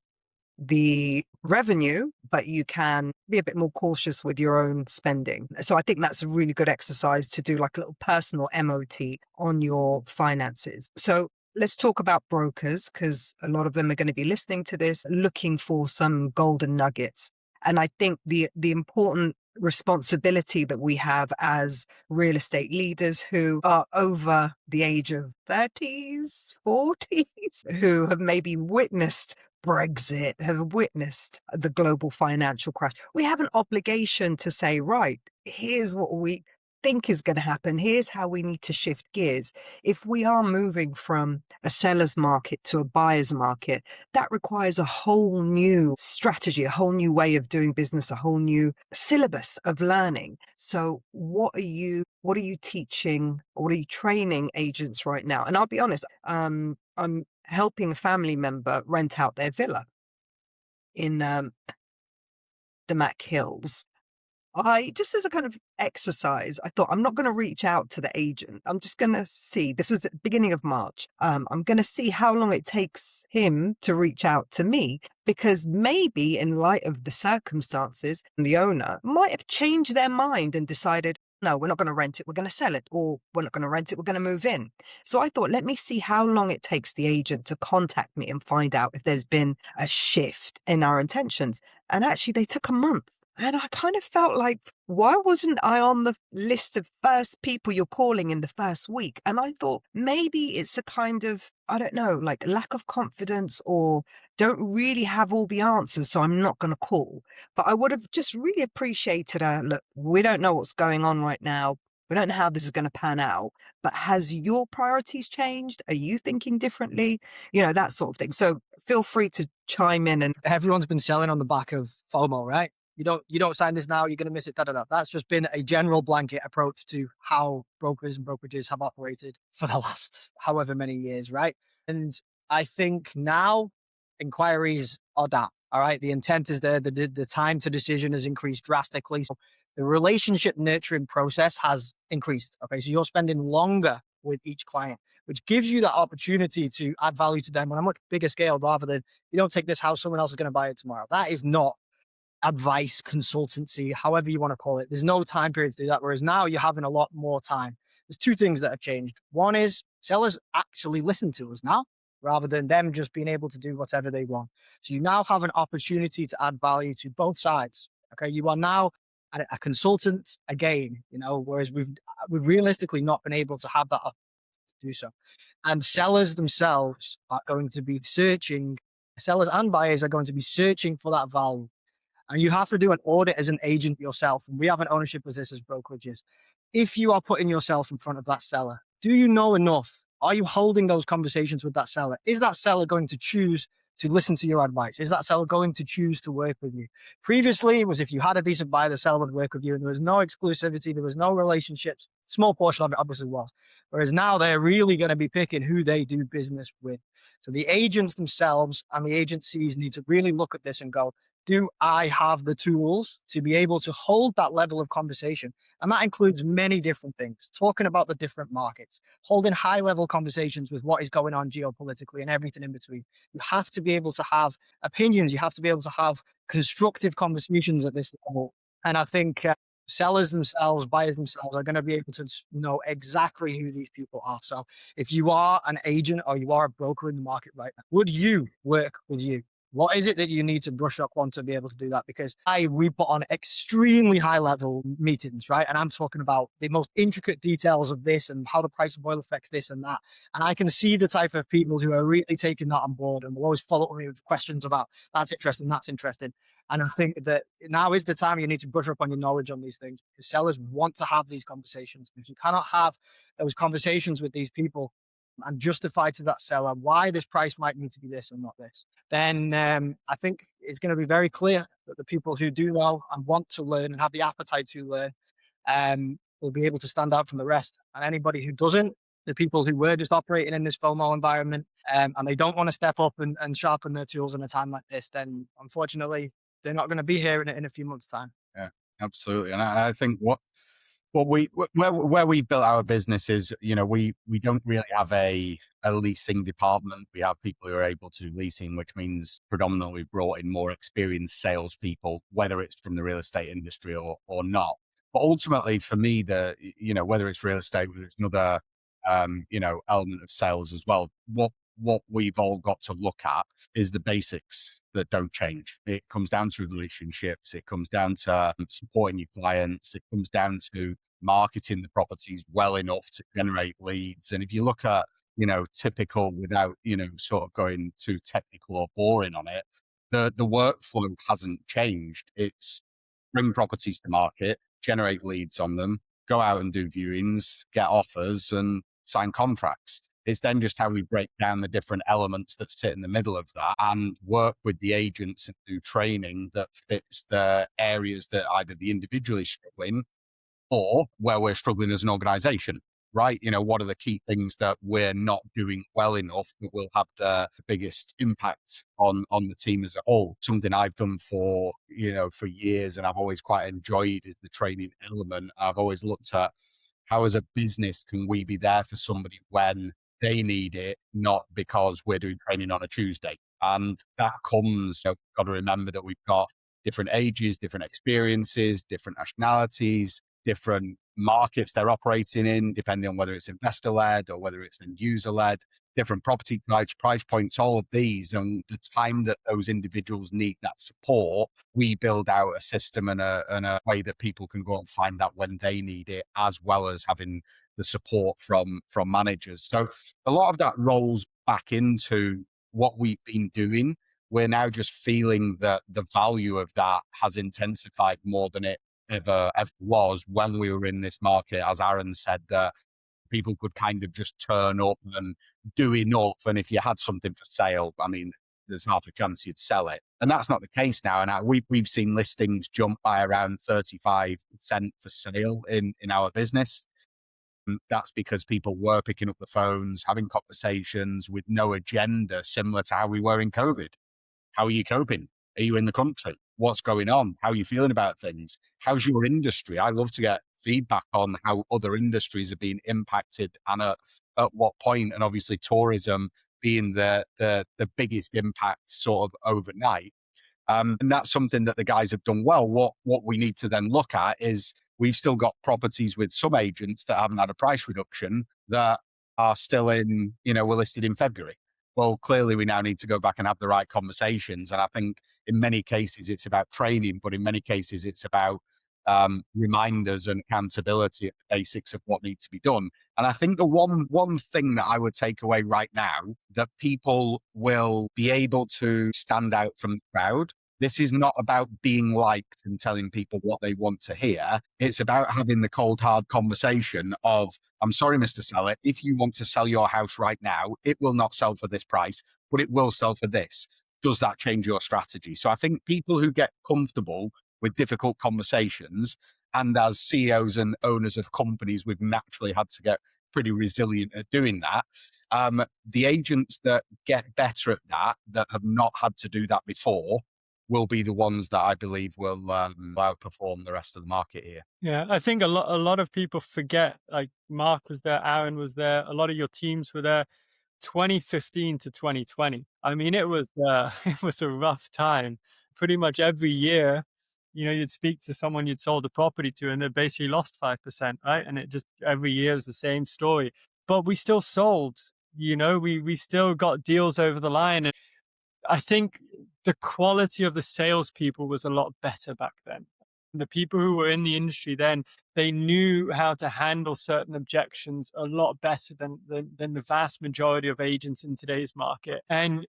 the revenue, but you can be a bit more cautious with your own spending. So I think that's a really good exercise to do, like a little personal MOT on your finances. So let's talk about brokers, because a lot of them are going to be listening to this, looking for some golden nuggets. And I think the important responsibility that we have as real estate leaders who are over the age of 30s, 40s, who have maybe witnessed Brexit, have witnessed the global financial crash. We have an obligation to say, right, here's what we think is going to happen. Here's how we need to shift gears. If we are moving from a seller's market to a buyer's market, that requires a whole new strategy, a whole new way of doing business, a whole new syllabus of learning. So what are you teaching, or what are you training agents right now? And I'll be honest, I'm helping a family member rent out their villa in Damac Hills. Just as a kind of exercise, I thought I'm not going to reach out to the agent. I'm just going to see, this was at the beginning of March. I'm going to see how long it takes him to reach out to me, because maybe in light of the circumstances, the owner might have changed their mind and decided, no, we're not going to rent it, we're going to sell it, or we're not going to rent it, we're going to move in. So I thought, let me see how long it takes the agent to contact me and find out if there's been a shift in our intentions. And actually, they took a month. And I kind of felt like, why wasn't I on the list of first people you're calling in the first week? And I thought maybe it's a kind of, I don't know, like lack of confidence, or don't really have all the answers, so I'm not going to call. But I would have just really appreciated look, we don't know what's going on right now. We don't know how this is going to pan out, but has your priorities changed? Are you thinking differently? That sort of thing. So feel free to chime in. And everyone's been selling on the back of FOMO, right? You don't sign this now, you're going to miss it, That's just been a general blanket approach to how brokers and brokerages have operated for the last however many years, right? And I think now inquiries are down, all right? The intent is there, the time to decision has increased drastically. So the relationship nurturing process has increased, okay? So you're spending longer with each client, which gives you that opportunity to add value to them on a much bigger scale, rather than, you don't take this house, someone else is going to buy it tomorrow. That is not advice, consultancy, however you want to call it. There's no time period to do that. Whereas now you're having a lot more time. There's two things that have changed. One is sellers actually listen to us now, rather than them just being able to do whatever they want. So you now have an opportunity to add value to both sides. Okay. You are now a consultant again, whereas we've realistically not been able to have that opportunity to do so. And sellers themselves are going to be searching, sellers and buyers are going to be searching for that value. And you have to do an audit as an agent yourself. And we have an ownership of this as brokerages. If you are putting yourself in front of that seller, do you know enough? Are you holding those conversations with that seller? Is that seller going to choose to listen to your advice? Is that seller going to choose to work with you? Previously, it was if you had a decent buyer, the seller would work with you, and there was no exclusivity, there was no relationships. Small portion of it obviously was. Whereas now they're really going to be picking who they do business with. So the agents themselves and the agencies need to really look at this and go, do I have the tools to be able to hold that level of conversation? And that includes many different things, talking about the different markets, holding high level conversations with what is going on geopolitically and everything in between. You have to be able to have opinions. You have to be able to have constructive conversations at this level. And I think sellers themselves, buyers themselves are going to be able to know exactly who these people are. So if you are an agent or you are a broker in the market right now, would you work with you? What is it that you need to brush up on to be able to do that? Because we put on extremely high level meetings, right? And I'm talking about the most intricate details of this and how the price of oil affects this and that. And I can see the type of people who are really taking that on board and will always follow me with questions about that's interesting, that's interesting. And I think that now is the time you need to brush up on your knowledge on these things, because sellers want to have these conversations. If you cannot have those conversations with these people and justify to that seller why this price might need to be this and not this, then I think it's going to be very clear that the people who do know and want to learn and have the appetite to learn will be able to stand out from the rest. And anybody who doesn't, the people who were just operating in this FOMO environment and they don't want to step up and sharpen their tools in a time like this, then unfortunately, they're not going to be here in a few months' time. Yeah, absolutely. And I think where we built our business is, we don't really have a leasing department. We have people who are able to do leasing, which means predominantly brought in more experienced salespeople, whether it's from the real estate industry or not. But ultimately, for me, whether it's real estate, whether it's another element of sales as well, what we've all got to look at is the basics that don't change. It comes down to relationships. It comes down to supporting your clients. It comes down to marketing the properties well enough to generate leads. And if you look at, typical, without, sort of going too technical or boring on it, the workflow hasn't changed. It's bring properties to market, generate leads on them, go out and do viewings, get offers and sign contracts. It's then just how we break down the different elements that sit in the middle of that and work with the agents and do training that fits the areas that either the individual is struggling or where we're struggling as an organization, right? What are the key things that we're not doing well enough that will have the biggest impact on the team as a whole? Something I've done for years and I've always quite enjoyed is the training element. I've always looked at how as a business can we be there for somebody when they need it, not because we're doing training on a Tuesday. And that comes, got to remember that we've got different ages, different experiences, different nationalities, different markets they're operating in, depending on whether it's investor-led or whether it's end user-led, different property types, price points, all of these. And the time that those individuals need that support, we build out a system and a way that people can go and find that when they need it, as well as having the support from managers. So a lot of that rolls back into what we've been doing. We're now just feeling that the value of that has intensified more than it ever was when we were in this market. As Aron said, that people could kind of just turn up and do enough. And if you had something for sale, I mean, there's half a chance you'd sell it. And that's not the case now. And we've seen listings jump by around 35% for sale in our business. That's because people were picking up the phones, having conversations with no agenda, similar to how we were in COVID. How are you coping? Are you in the country? What's going on? How are you feeling about things? How's your industry? I love to get feedback on how other industries are being impacted and at what point. And obviously tourism being the biggest impact sort of overnight. And that's something that the guys have done well. What we need to then look at is we've still got properties with some agents that haven't had a price reduction that are still in, we're listed in February. Well, clearly we now need to go back and have the right conversations. And I think in many cases it's about training, but in many cases it's about reminders and accountability at the basics of what needs to be done. And I think the one thing that I would take away right now, that people will be able to stand out from the crowd. This is not about being liked and telling people what they want to hear. It's about having the cold, hard conversation of, I'm sorry, Mr. Seller, if you want to sell your house right now, it will not sell for this price, but it will sell for this. does that change your strategy? So I think people who get comfortable with difficult conversations, and as CEOs and owners of companies, we've naturally had to get pretty resilient at doing that. The agents that get better at that have not had to do that before, will be the ones that I believe will outperform the rest of the market here. Yeah, I think a lot of people forget, like Mark was there, Aron was there, a lot of your teams were there. 2015 to 2020. I mean, it was it was a rough time. Pretty much every year, you'd speak to someone you'd sold a property to, and they basically lost 5%, right? And it just every year is the same story. But we still sold. We still got deals over the line, and I think the quality of the salespeople was a lot better back then. The people who were in the industry then, they knew how to handle certain objections a lot better than the vast majority of agents in today's market. And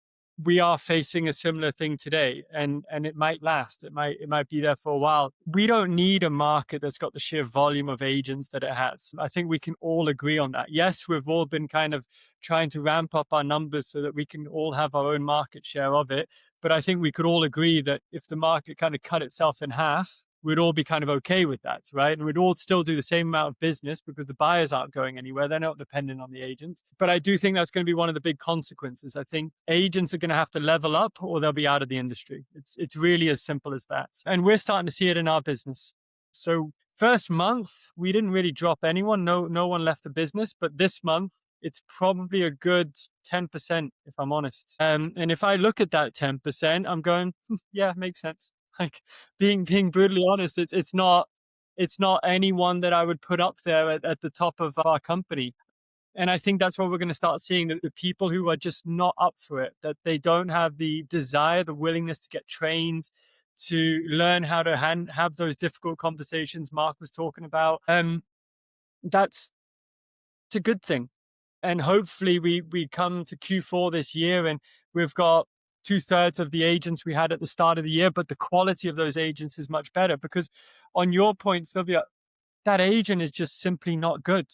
we are facing a similar thing today, and it might last. It might be there for a while. We don't need a market that's got the sheer volume of agents that it has. I think we can all agree on that. Yes, we've all been kind of trying to ramp up our numbers so that we can all have our own market share of it. But I think we could all agree that if the market kind of cut itself in half, we'd all be kind of okay with that, right? And we'd all still do the same amount of business because the buyers aren't going anywhere. They're not dependent on the agents. But I do think that's going to be one of the big consequences. I think agents are going to have to level up or they'll be out of the industry. It's really as simple as that. And we're starting to see it in our business. So first month, we didn't really drop anyone. No one left the business. But this month, it's probably a good 10%, if I'm honest. And if I look at that 10%, I'm going, yeah, makes sense. Like being brutally honest, it's not anyone that I would put up there at the top of our company. And I think that's what we're going to start seeing, that the people who are just not up for it, that they don't have the desire, the willingness to get trained, to learn how to have those difficult conversations Mark was talking about. It's a good thing. And hopefully we come to Q4 this year and we've got 2/3 of the agents we had at the start of the year, but the quality of those agents is much better. Because on your point, Silvia, that agent is just simply not good,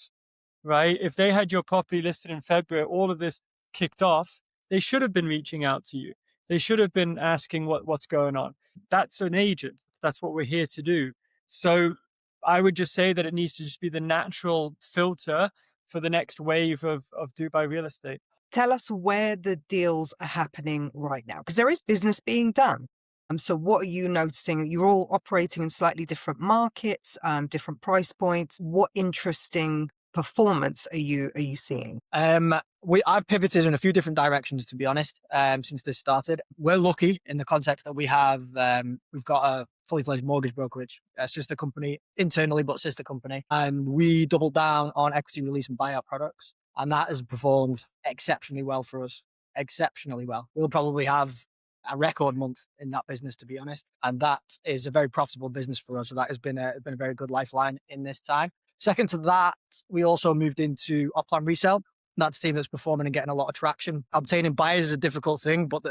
right? If they had your property listed in February, all of this kicked off, they should have been reaching out to you. They should have been asking what's going on. That's an agent. That's what we're here to do. So I would just say that it needs to just be the natural filter for the next wave of Dubai real estate. Tell us where the deals are happening right now, because there is business being done. So what are you noticing? You're all operating in slightly different markets, different price points. What interesting performance are you seeing? I've pivoted in a few different directions, to be honest, since this started. We're lucky in the context that we've got a fully fledged mortgage brokerage, a sister company internally, but sister company. And we doubled down on equity release and buyout products. And that has performed exceptionally well for us, exceptionally well. We'll probably have a record month in that business, to be honest. And that is a very profitable business for us. So that has been a very good lifeline in this time. Second to that, we also moved into off-plan resale. That's a team that's performing and getting a lot of traction. Obtaining buyers is a difficult thing, but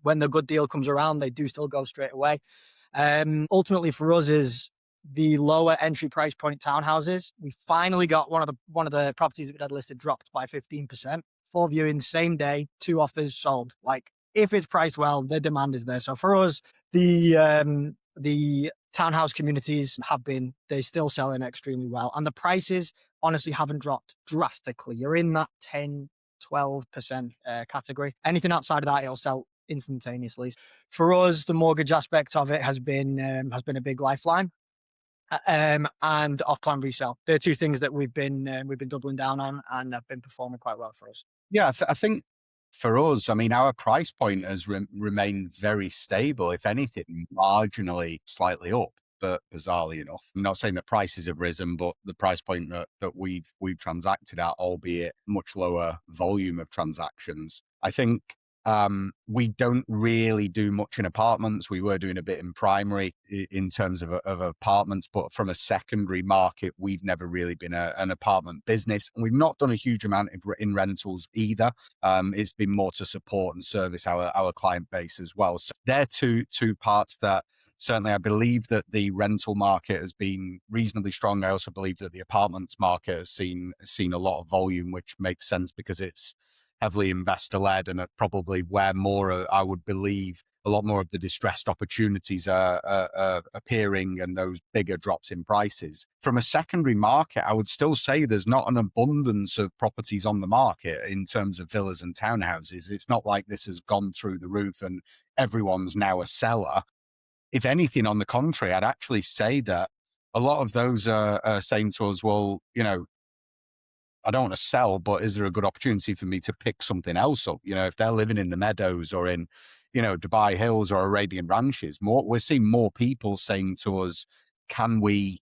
when the good deal comes around, they do still go straight away. Ultimately for us is the lower entry price point townhouses. We finally got one of the properties that we had listed dropped by 15%. 4 viewings, same day, 2 offers sold. Like, if it's priced well, the demand is there. So for us, the townhouse communities they're still selling extremely well. And the prices honestly haven't dropped drastically. You're in that 10, 12% category. Anything outside of that, it'll sell instantaneously. For us, the mortgage aspect of it has been a big lifeline. And off-plan resale. They're 2 things that we've been doubling down on and have been performing quite well for us. Yeah, I think for us, I mean, our price point has remained very stable. If anything, marginally slightly up, but bizarrely enough. I'm not saying that prices have risen, but the price point that we've transacted at, albeit much lower volume of transactions. I think we don't really do much in apartments. We were doing a bit in primary in terms of apartments, but from a secondary market, we've never really been an apartment business. And we've not done a huge amount in rentals either. It's been more to support and service our client base as well. So they're two parts that certainly I believe that the rental market has been reasonably strong. I also believe that the apartments market has seen a lot of volume, which makes sense because it's heavily investor led, and are probably where more, I would believe, a lot more of the distressed opportunities are appearing, and those bigger drops in prices. From a secondary market, I would still say there's not an abundance of properties on the market in terms of villas and townhouses. It's not like this has gone through the roof and everyone's now a seller. If anything, on the contrary, I'd actually say that a lot of those are saying to us, well, I don't want to sell, but is there a good opportunity for me to pick something else up? If they're living in the meadows or in, Dubai Hills or Arabian Ranches, we're seeing more people saying to us, can we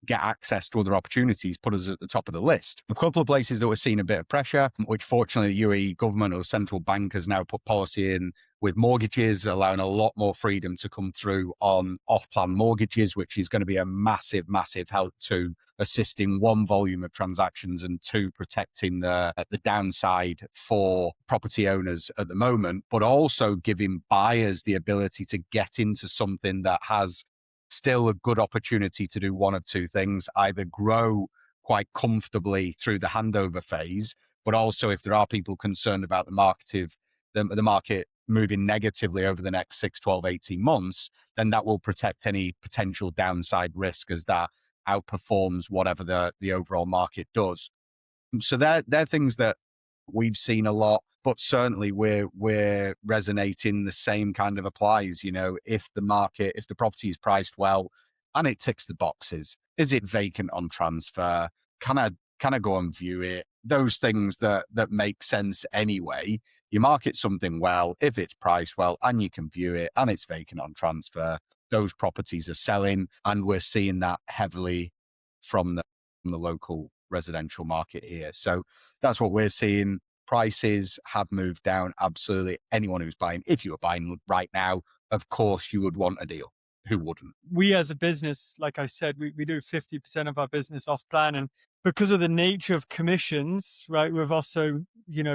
get access to other opportunities, put us at the top of the list? A couple of places that we're seeing a bit of pressure, which fortunately the UAE government or central bank has now put policy in with mortgages, allowing a lot more freedom to come through on off-plan mortgages, which is going to be a massive, massive help to assisting, one, volume of transactions, and two, protecting the downside for property owners at the moment, but also giving buyers the ability to get into something that has still a good opportunity to do one of two things: either grow quite comfortably through the handover phase, but also, if there are people concerned about the market moving negatively over the next 6, 12, 18 months, then that will protect any potential downside risk as that outperforms whatever the overall market does. So they're things that we've seen a lot, but certainly we're resonating. The same kind of applies. If the property is priced well and it ticks the boxes, is it vacant on transfer? Can I go and view it? Those things that make sense anyway. You market something well, if it's priced well and you can view it and it's vacant on transfer, those properties are selling, and we're seeing that heavily from the local residential market here. So that's what we're seeing. Prices have moved down. Absolutely. Anyone who's buying, if you were buying right now, of course you would want a deal. Who wouldn't? We as a business, like I said, we do 50% of our business off plan. And because of the nature of commissions, right, we've also,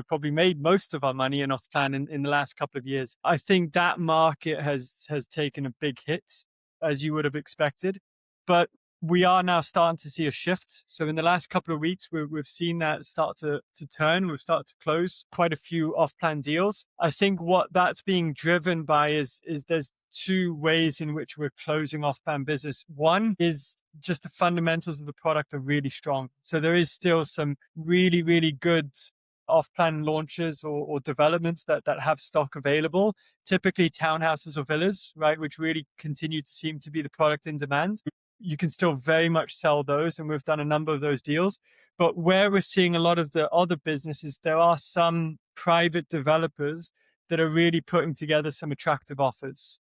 probably made most of our money in off plan in the last couple of years. I think that market has taken a big hit, as you would have expected. But we are now starting to see a shift. So in the last couple of weeks, we've seen that start to turn. We've started to close quite a few off-plan deals. I think what that's being driven by is there's two ways in which we're closing off-plan business. One is just the fundamentals of the product are really strong. So there is still some really, really good off-plan launches or developments that have stock available, typically townhouses or villas, right, which really continue to seem to be the product in demand. You can still very much sell those, and we've done a number of those deals. But where we're seeing a lot of the other businesses, there are some private developers that are really putting together some attractive offers.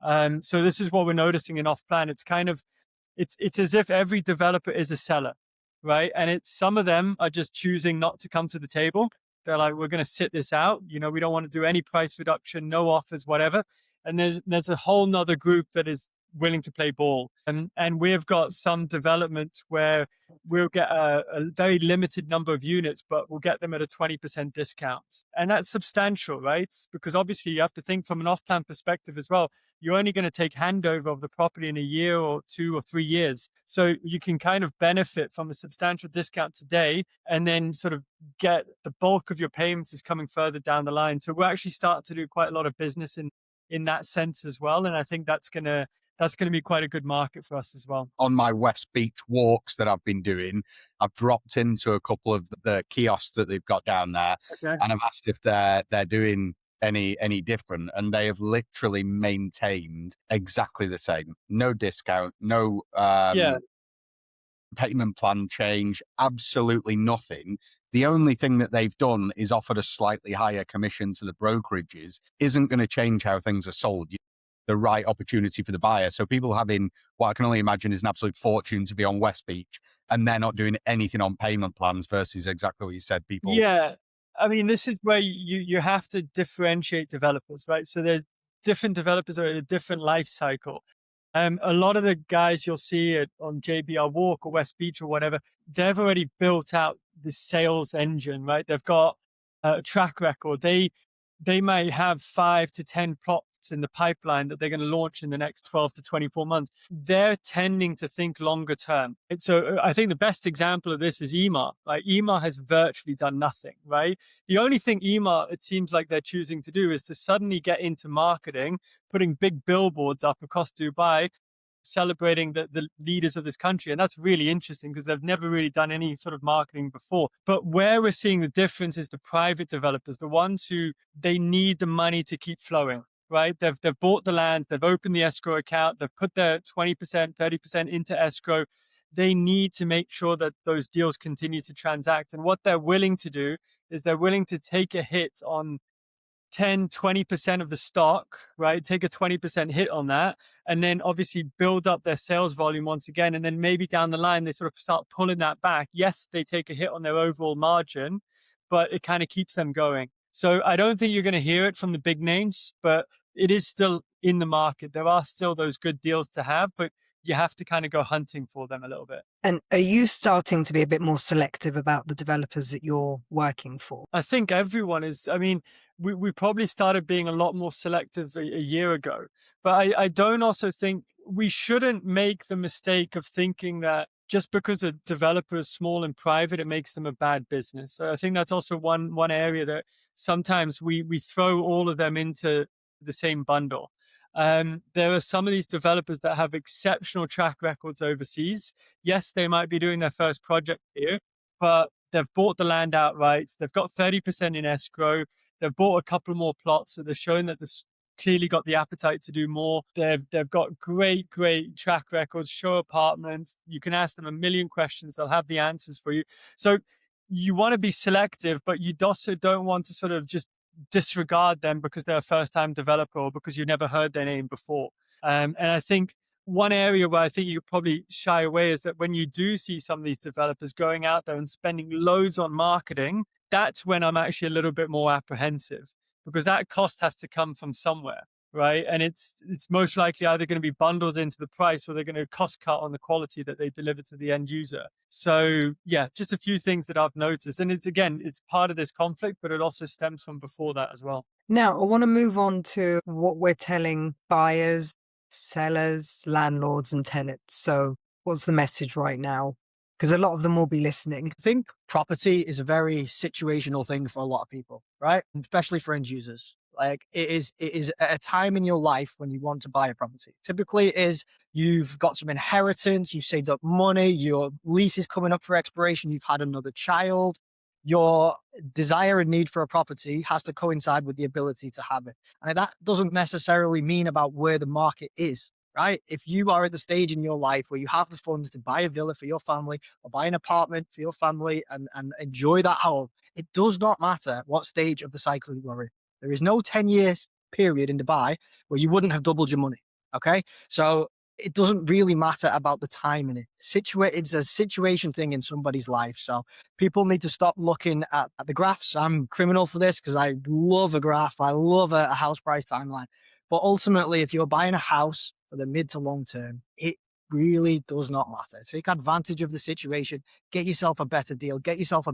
So this is what we're noticing in off-plan. It's as if every developer is a seller, right? And some of them are just choosing not to come to the table. They're like, we're going to sit this out. We don't want to do any price reduction, no offers, whatever. And there's a whole nother group that is willing to play ball. And we've got some development where we'll get a very limited number of units, but we'll get them at a 20% discount. And that's substantial, right? Because obviously you have to think from an off-plan perspective as well. You're only going to take handover of the property in a year or 2 or 3 years. So you can kind of benefit from a substantial discount today, and then sort of get the bulk of your payments is coming further down the line. So we're actually starting to do quite a lot of business in that sense as well. And I think that's going to be quite a good market for us as well. On my West Beach walks that I've been doing, I've dropped into a couple of the kiosks that they've got down there, Okay. and I've asked if they're doing any different, and they have literally maintained exactly the same. No discount, no payment plan change, absolutely nothing. The only thing that they've done is offered a slightly higher commission to the brokerages. Isn't going to change how things are sold. The right opportunity for the buyer. So people having what I can only imagine is an absolute fortune to be on West Beach, and they're not doing anything on payment plans, versus exactly what you said, people. Yeah. I mean, this is where you have to differentiate developers, right? So there's different developers are at a different life cycle. A lot of the guys you'll see on JBR Walk or West Beach or whatever, they've already built out the sales engine, right? They've got a track record. They might have 5 to 10 projects in the pipeline that they're going to launch in the next 12 to 24 months, they're tending to think longer term. And so I think the best example of this is EMA. Like EMA has virtually done nothing, right? The only thing EMA, it seems like they're choosing to do is to suddenly get into marketing, putting big billboards up across Dubai, celebrating the leaders of this country. And that's really interesting because they've never really done any sort of marketing before. But where we're seeing the difference is the private developers, the ones who they need the money to keep flowing, right? They've bought the land, they've opened the escrow account, they've put their 20%, 30% into escrow. They need to make sure that those deals continue to transact. And what they're willing to do is they're willing to take a hit on 10, 20% of the stock, right? Take a 20% hit on that, and then obviously build up their sales volume once again. And then maybe down the line, they sort of start pulling that back. Yes, they take a hit on their overall margin, but it kind of keeps them going. So I don't think you're going to hear it from the big names, but it is still in the market. There are still those good deals to have, but you have to kind of go hunting for them a little bit. And are you starting to be a bit more selective about the developers that you're working for? I think everyone is. I mean, we probably started being a lot more selective a year ago, but I don't also think we shouldn't make the mistake of thinking that just because a developer is small and private, it makes them a bad business. So I think that's also one area that sometimes we throw all of them into the same bundle. There are some of these developers that have exceptional track records overseas. Yes, they might be doing their first project here, but they've bought the land outright. They've got 30% in escrow. They've bought a couple more plots, so they're showing that they've clearly got the appetite to do more. They've got great track records, show apartments. You can ask them a million questions. They'll have the answers for you. So you want to be selective, but you also don't want to sort of just disregard them because they're a first-time developer or because you've never heard their name before. And I think one area where I think you could probably shy away is that when you do see some of these developers going out there and spending loads on marketing, that's when I'm actually a little bit more apprehensive, because that cost has to come from somewhere, right? And it's most likely either going to be bundled into the price or they're going to cost cut on the quality that they deliver to the end user. So yeah, just a few things that I've noticed. And it's part of this conflict, but it also stems from before that as well. Now, I want to move on to what we're telling buyers, sellers, landlords, and tenants. So what's the message right now? Because a lot of them will be listening. I think property is a very situational thing for a lot of people, right? Especially for end users. Like it is a time in your life when you want to buy a property. Typically it is you've got some inheritance, you've saved up money, your lease is coming up for expiration, you've had another child. Your desire and need for a property has to coincide with the ability to have it. And that doesn't necessarily mean about where the market is, right? If you are at the stage in your life where you have the funds to buy a villa for your family or buy an apartment for your family and enjoy that home, it does not matter what stage of the cycle you are in. There is no 10-year period in Dubai where you wouldn't have doubled your money, okay? So it doesn't really matter about the time in it. It's a situation thing in somebody's life. So people need to stop looking at the graphs. I'm criminal for this because I love a graph. I love a house price timeline. But ultimately, if you're buying a house for the mid to long term, it really does not matter. Take advantage of the situation, get yourself a better deal, get yourself a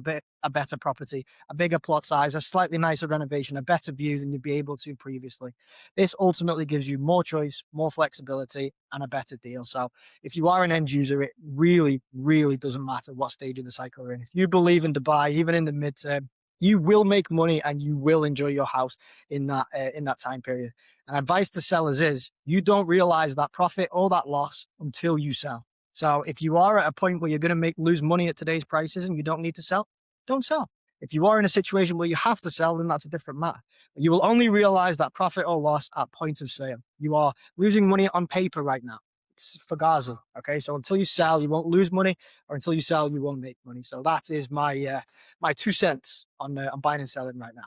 better property, a bigger plot size, a slightly nicer renovation, a better view than you'd be able to previously. This ultimately gives you more choice, more flexibility, and a better deal. So if you are an end user, it really, really doesn't matter what stage of the cycle you're in. If you believe in Dubai, even in the midterm, you will make money and you will enjoy your house in that time period. And advice to sellers is you don't realize that profit or that loss until you sell. So if you are at a point where you're going to lose money at today's prices and you don't need to sell, don't sell. If you are in a situation where you have to sell, then that's a different matter. But you will only realize that profit or loss at point of sale. You are losing money on paper right now. It's for Gaza. Okay. So until you sell, you won't lose money, or until you sell, you won't make money. So that is my 2 cents on buying and selling right now.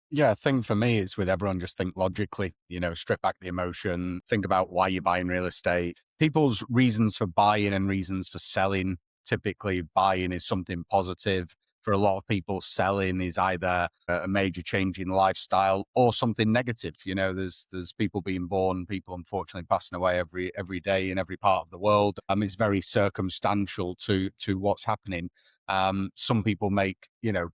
Yeah, thing for me is with everyone, just think logically, strip back the emotion, think about why you're buying real estate. People's reasons for buying and reasons for selling, typically buying is something positive. For a lot of people, selling is either a major change in lifestyle or something negative. There's people being born, people unfortunately passing away every day in every part of the world. It's very circumstantial to what's happening. Some people make,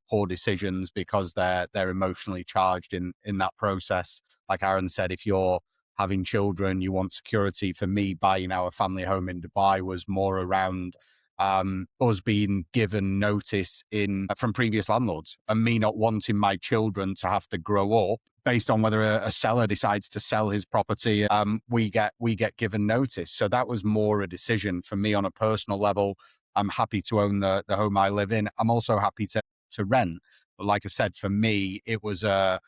poor decisions because they're emotionally charged in that process. Like Aron said, if you're having children, you want security. For me, buying our family home in Dubai was more around us being given notice from previous landlords and me not wanting my children to have to grow up based on whether a seller decides to sell his property. We get given notice. So that was more a decision for me on a personal level. I'm happy to own the home I live in. I'm also happy to rent. But like I said, for me, it was an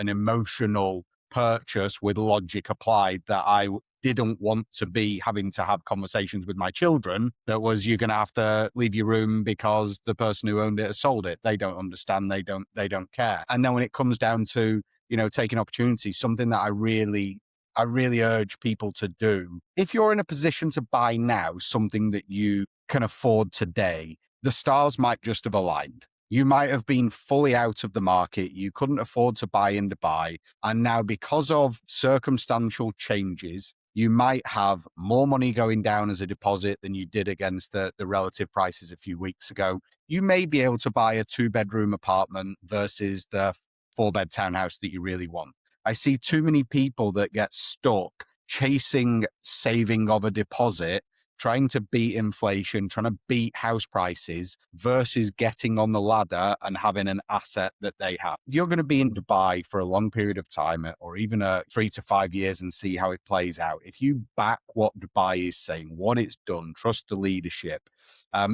emotional purchase with logic applied that I didn't want to be having to have conversations with my children. That was, you're going to have to leave your room because the person who owned it has sold it. They don't understand. They don't care. And then when it comes down to, taking opportunities, something that I really urge people to do. If you're in a position to buy now something that you can afford today, the stars might just have aligned. You might have been fully out of the market. You couldn't afford to buy in Dubai. And now, because of circumstantial changes, you might have more money going down as a deposit than you did against the relative prices a few weeks ago. You may be able to buy a 2-bedroom apartment versus the 4-bed townhouse that you really want. I see too many people that get stuck chasing saving of a deposit, trying to beat inflation, trying to beat house prices versus getting on the ladder and having an asset that they have. You're going to be in Dubai for a long period of time or even 3 to 5 years and see how it plays out. If you back what Dubai is saying, what it's done, trust the leadership,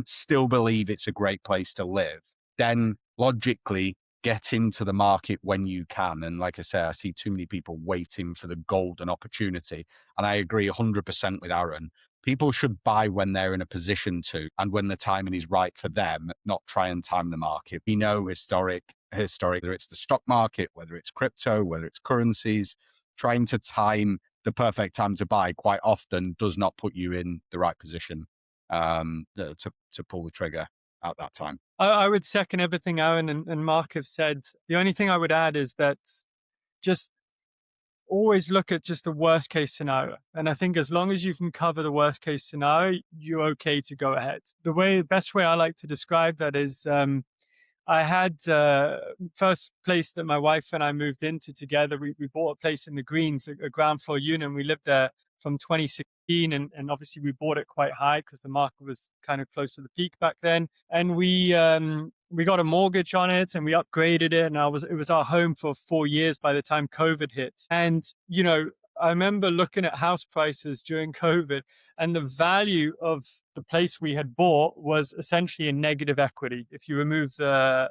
still believe it's a great place to live, then logically get into the market when you can. And like I say, I see too many people waiting for the golden opportunity. And I agree 100% with Aron. People should buy when they're in a position to, and when the timing is right for them, not try and time the market. We know historic, whether it's the stock market, whether it's crypto, whether it's currencies, trying to time the perfect time to buy quite often does not put you in the right position to pull the trigger at that time. I would second everything Aron and Mark have said. The only thing I would add is that just always look at just the worst case scenario. And I think as long as you can cover the worst case scenario, you're okay to go ahead. The best way I like to describe that is I had first place that my wife and I moved into together. We bought a place in the Greens, a ground floor unit, and we lived there from 2016. And obviously we bought it quite high because the market was kind of close to the peak back then. And we got a mortgage on it and we upgraded it. And it was our home for 4 years by the time COVID hit. And, I remember looking at house prices during COVID, and the value of the place we had bought was essentially in negative equity if you remove the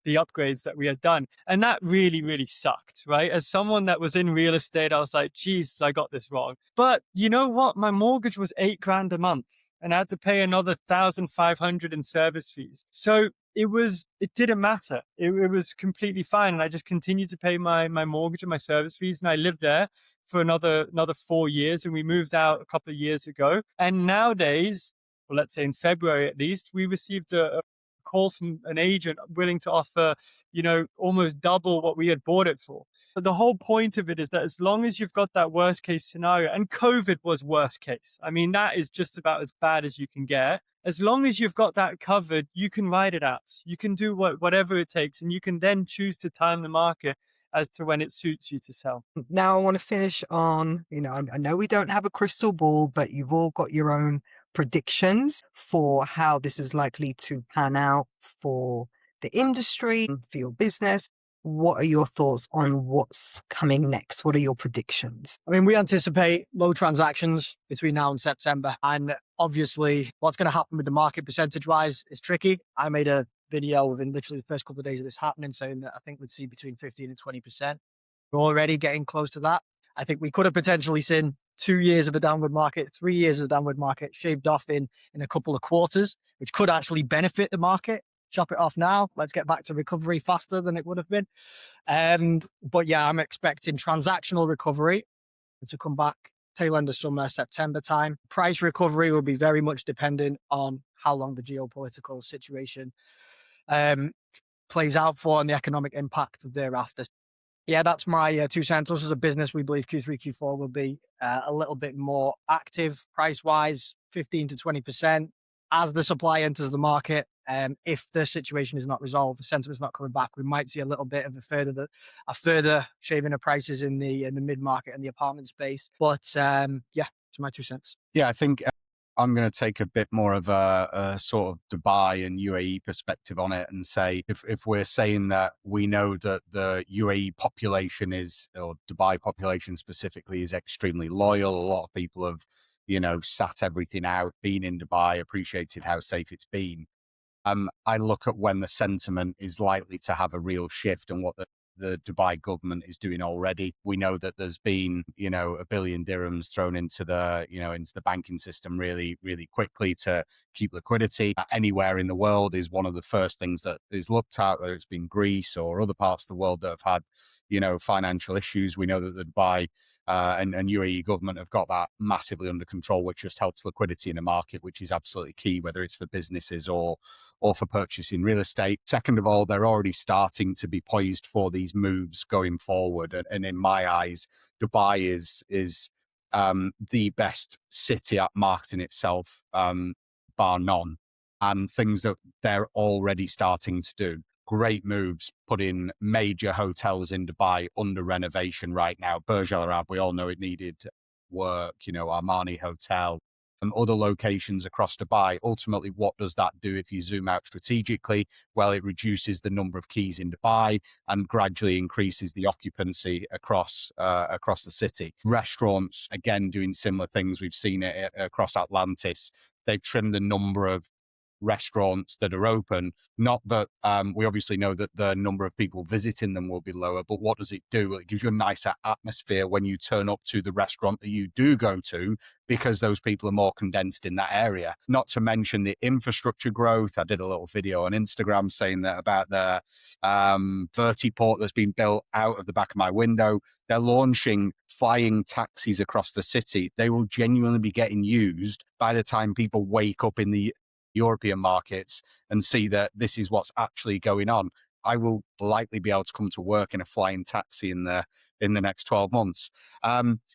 upgrades that we had done. And that really, really sucked, right? As someone that was in real estate, I was like, Jesus, I got this wrong. But you know what? My mortgage was $8,000 a month and I had to pay another 1,500 in service fees. So it didn't matter. It was completely fine. And I just continued to pay my mortgage and my service fees. And I lived there for another 4 years. And we moved out a couple of years ago. And nowadays, well, let's say in February at least, we received a call from an agent willing to offer, almost double what we had bought it for. But the whole point of it is that as long as you've got that worst case scenario, and COVID was worst case, I mean, that is just about as bad as you can get. As long as you've got that covered, you can ride it out. You can do whatever it takes, and you can then choose to time the market as to when it suits you to sell. Now I want to finish on, I know we don't have a crystal ball, but you've all got your own predictions for how this is likely to pan out for the industry, for your business. What are your thoughts on what's coming next? What are your predictions? I mean, we anticipate low transactions between now and September. And obviously, what's going to happen with the market percentage-wise is tricky. I made a video within literally the first couple of days of this happening saying that I think we'd see between 15 and 20%. We're already getting close to that. I think we could have potentially seen 2 years of a downward market, 3 years of a downward market shaved off in a couple of quarters, which could actually benefit the market. Chop it off now. Let's get back to recovery faster than it would have been. But yeah, I'm expecting transactional recovery to come back tail end of summer, September time. Price recovery will be very much dependent on how long the geopolitical situation plays out for and the economic impact thereafter. Yeah, that's my 2 cents. Us as a business, we believe Q3, Q4 will be a little bit more active price-wise, 15 to 20%. as the supply enters the market, if the situation is not resolved, the sentiment's not coming back, we might see a little bit of a further shaving of prices in the mid market and the apartment space. But yeah, it's my 2 cents. Yeah, I think I'm going to take a bit more of a sort of Dubai and UAE perspective on it and say, if we're saying that we know that the UAE population or Dubai population specifically, is extremely loyal. A lot of people have, sat everything out, been in Dubai, appreciated how safe it's been. I look at when the sentiment is likely to have a real shift and what the Dubai government is doing already. We know that there's been, $1 billion dirhams thrown into the banking system really, really quickly to keep liquidity. Anywhere in the world is one of the first things that is looked at, whether it's been Greece or other parts of the world that have had, financial issues. We know that the Dubai and UAE government have got that massively under control, which just helps liquidity in the market, which is absolutely key, whether it's for businesses or for purchasing real estate. Second of all, they're already starting to be poised for these moves going forward. And in my eyes, Dubai is the best city at marketing itself, bar none, and things that they're already starting to do. Great moves, putting major hotels in Dubai under renovation right now. Burj Al Arab, we all know it needed work, Armani Hotel, and other locations across Dubai. Ultimately, what does that do if you zoom out strategically? Well, it reduces the number of keys in Dubai and gradually increases the occupancy across the city. Restaurants, again, doing similar things. We've seen it across Atlantis. They've trimmed the number of restaurants that are open. Not that we obviously know that the number of people visiting them will be lower, but what does it do? Well, it gives you a nicer atmosphere when you turn up to the restaurant that you do go to, because those people are more condensed in that area. Not to mention the infrastructure growth. I did a little video on Instagram saying that about the vertiport that's been built out of the back of my window. They're launching flying taxis across the city. They will genuinely be getting used by the time people wake up in the European markets and see that this is what's actually going on. I will likely be able to come to work in a flying taxi in the next 12 months.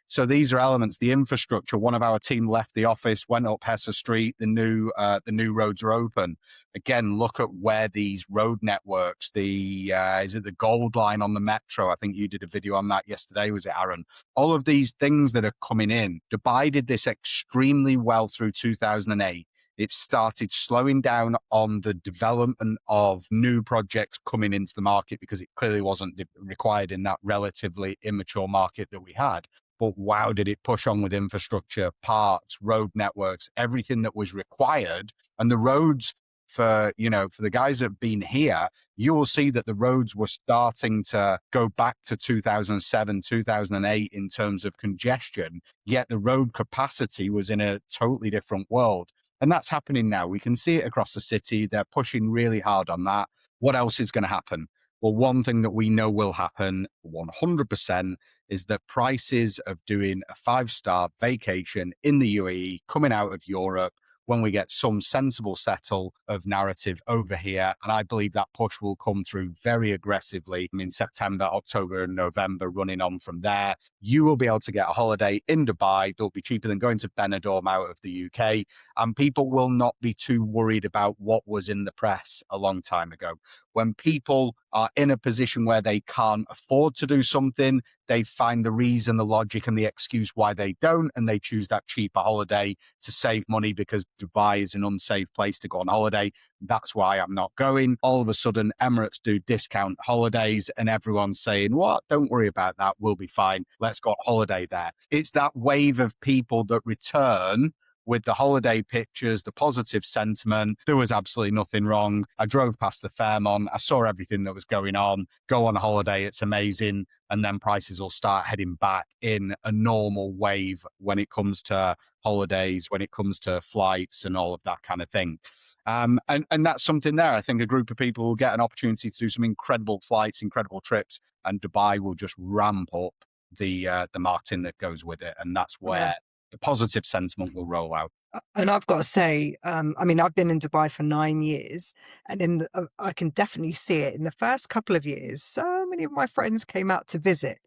So these are elements. The infrastructure. One of our team left the office, went up Hesse Street. The new roads are open. Again, look at where these road networks. Is it the Gold Line on the metro? I think you did a video on that yesterday. Was it, Aron? All of these things that are coming in. Dubai did this extremely well through 2008. It started slowing down on the development of new projects coming into the market because it clearly wasn't required in that relatively immature market that we had. But wow, did it push on with infrastructure, parts, road networks, everything that was required. And the roads for the guys that have been here, you will see that the roads were starting to go back to 2007, 2008 in terms of congestion, yet the road capacity was in a totally different world. And that's happening now. We can see it across the city. They're pushing really hard on that. What else is going to happen? Well, one thing that we know will happen 100% is that prices of doing a 5-star vacation in the UAE coming out of Europe, when we get some sensible settle of narrative over here. And I believe that push will come through very aggressively in September, October, and November, running on from there. You will be able to get a holiday in Dubai. They'll be cheaper than going to Benidorm out of the UK. And people will not be too worried about what was in the press a long time ago. When people are in a position where they can't afford to do something, they find the reason, the logic, and the excuse why they don't, and they choose that cheaper holiday to save money because Dubai is an unsafe place to go on holiday. That's why I'm not going. All of a sudden, Emirates do discount holidays, and everyone's saying, what? Don't worry about that. We'll be fine. Let's go on holiday there. It's that wave of people that return with the holiday pictures, the positive sentiment. There was absolutely nothing wrong. I drove past the Fairmont. I saw everything that was going on. Go on holiday. It's amazing. And then prices will start heading back in a normal wave when it comes to holidays, when it comes to flights and all of that kind of thing. And that's something there. I think a group of people will get an opportunity to do some incredible flights, incredible trips, and Dubai will just ramp up the marketing that goes with it. And that's where the positive sentiment will roll out. And I've got to say, I mean, I've been in Dubai for 9 years, and I can definitely see it. In the first couple of years, so many of my friends came out to visit.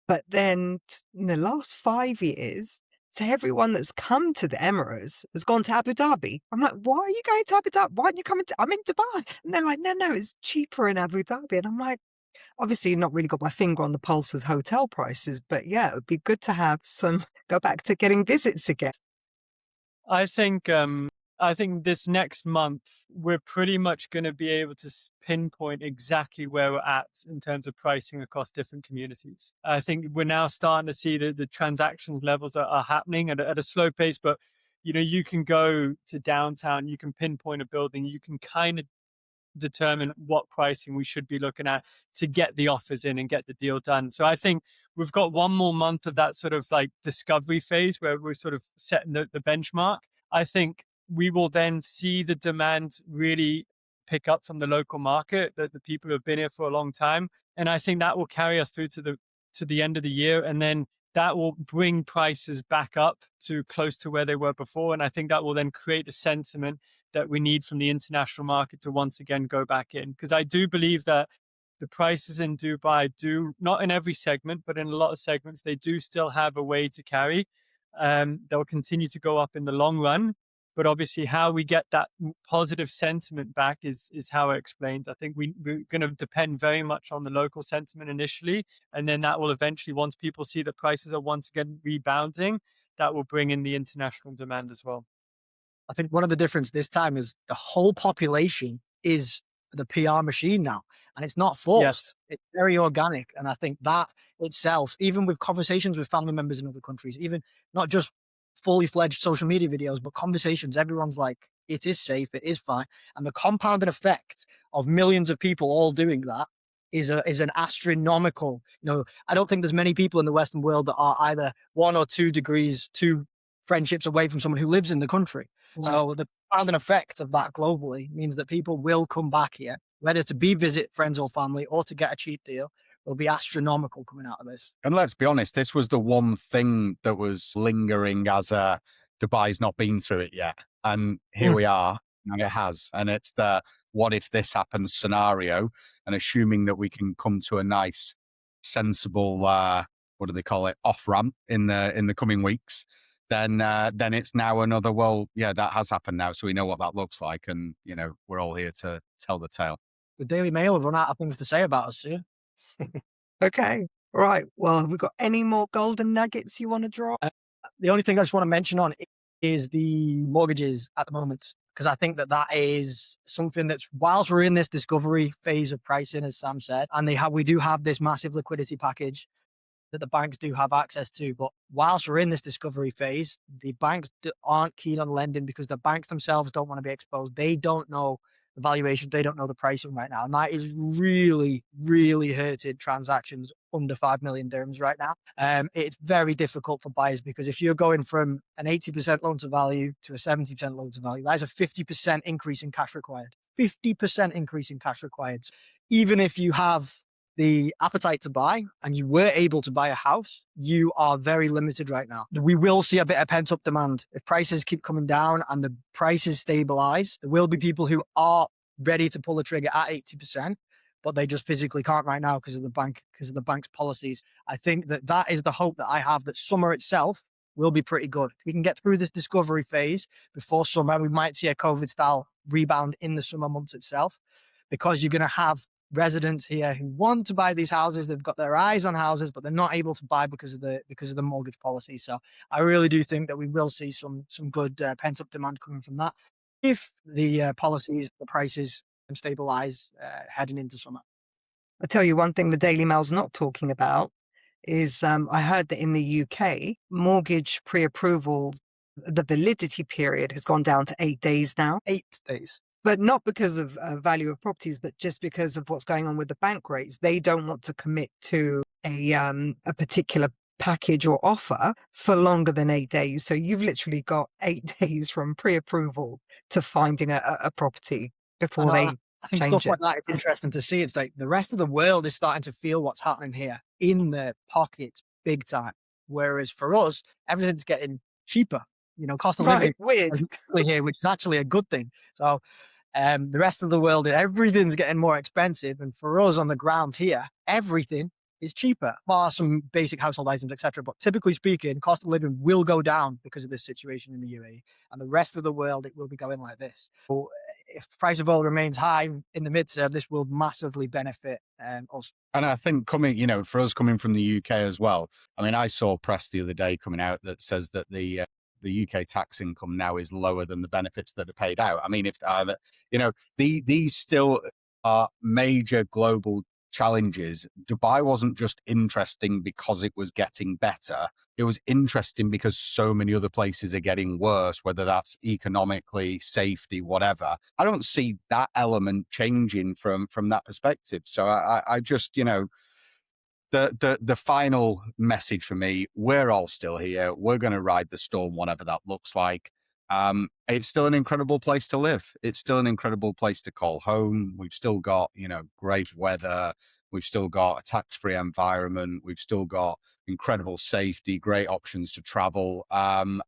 But then in the last 5 years, So everyone that's come to the Emirates has gone to Abu Dhabi. I'm like, why are you going to Abu Dhabi? Why aren't you coming to, I'm in Dubai. And they're like, no, it's cheaper in Abu Dhabi. And I'm like, obviously not really got my finger on the pulse with hotel prices, but yeah, it would be good to have some, go back to getting visits again. I think I think this next month we're pretty much going to be able to pinpoint exactly where we're at in terms of pricing across different communities. I think we're now starting to see the transactions levels are happening at a slow pace, but you can go to downtown, you can pinpoint a building, you can kind of determine what pricing we should be looking at to get the offers in and get the deal done. So I think we've got one more month of that sort of like discovery phase where we're sort of setting the benchmark. I think we will then see the demand really pick up from the local market, the people who have been here for a long time. And I think that will carry us through to the end of the year. And then that will bring prices back up to close to where they were before. And I think that will then create the sentiment that we need from the international market to once again go back in. Because I do believe that the prices in Dubai do, not in every segment, but in a lot of segments, they do still have a way to carry. They'll continue to go up in the long run. But obviously, how we get that positive sentiment back is how I explained. I think we're going to depend very much on the local sentiment initially. And then that will eventually, once people see that prices are once again rebounding, that will bring in the international demand as well. I think one of the difference this time is the whole population is the PR machine now, and it's not forced. Yes. It's very organic. And I think that itself, even with conversations with family members in other countries, even not just fully fledged social media videos, but conversations, everyone's like, it is safe, it is fine. And the compounding effect of millions of people all doing that is an astronomical, I don't think there's many people in the Western world that are either 1 or 2 degrees, 2 friendships away from someone who lives in the country. Right. So the compounding effect of that globally means that people will come back here, whether to visit friends or family or to get a cheap deal. Will be astronomical coming out of this. And let's be honest, this was the one thing that was lingering as Dubai's not been through it yet. And here we are, and it has. And it's the what if this happens scenario, and assuming that we can come to a nice, sensible, what do they call it, off-ramp in the coming weeks, then it's now another, well, yeah, that has happened now. So we know what that looks like. And, we're all here to tell the tale. The Daily Mail have run out of things to say about us, Sue. Okay. Right. Well, have we got any more golden nuggets you want to drop? The only thing I just want to mention on is the mortgages at the moment, because I think that is something that's, whilst we're in this discovery phase of pricing, as Sam said, and we do have this massive liquidity package that the banks do have access to. But whilst we're in this discovery phase, the banks aren't keen on lending because the banks themselves don't want to be exposed. They don't know the valuation. They don't know the pricing right now. And that is really, really hurting transactions under 5 million dirhams right now. It's very difficult for buyers because if you're going from an 80% loan to value to a 70% loan to value, that is a 50% increase in cash required. 50% increase in cash required. Even if you have the appetite to buy and you were able to buy a house, you are very limited right now. We will see a bit of pent up demand. If prices keep coming down and the prices stabilize, there will be people who are ready to pull the trigger at 80%, but they just physically can't right now because of the bank's policies. I think that is the hope that I have, that summer itself will be pretty good. If we can get through this discovery phase before summer, we might see a COVID style rebound in the summer months itself, because you're going to have residents here who want to buy these houses. They've got their eyes on houses, but they're not able to buy because of the mortgage policy. So I really do think that we will see some good pent up demand coming from that if the policies, the prices can stabilize heading into summer. I'll tell you one thing the Daily Mail's not talking about is I heard that in the UK, mortgage pre-approval, the validity period has gone down to 8 days now. 8 days. But not because of value of properties, but just because of what's going on with the bank rates. They don't want to commit to a particular package or offer for longer than 8 days. So you've literally got 8 days from pre-approval to finding a property before they I think change stuff like that is interesting to see. It's like the rest of the world is starting to feel what's happening here in their pockets big time. Whereas for us, everything's getting cheaper. Cost of living weird here, which is actually a good thing. So the rest of the world, everything's getting more expensive. And for us on the ground here, everything is cheaper. Bar some basic household items, etc. But typically speaking, cost of living will go down because of this situation in the UAE, and the rest of the world, it will be going like this. So if the price of oil remains high in the midterm, this will massively benefit us. And I think for us coming from the UK as well, I mean, I saw press the other day coming out that says that the UK tax income now is lower than the benefits that are paid out. I mean, if these still are major global challenges. Dubai wasn't just interesting because it was getting better. It was interesting because so many other places are getting worse, whether that's economically, safety, whatever. I don't see that element changing from that perspective. So I just, the final message for me, we're all still here. We're going to ride the storm, whatever that looks like. It's still an incredible place to live. It's still an incredible place to call home. We've still got, great weather. We've still got a tax-free environment. We've still got incredible safety, great options to travel. And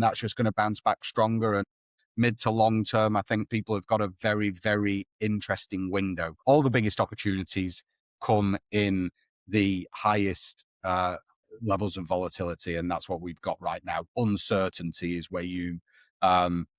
that's just going to bounce back stronger. And mid to long term, I think people have got a very, very interesting window. All the biggest opportunities come in the highest levels of volatility, and that's what we've got right now. Uncertainty is where you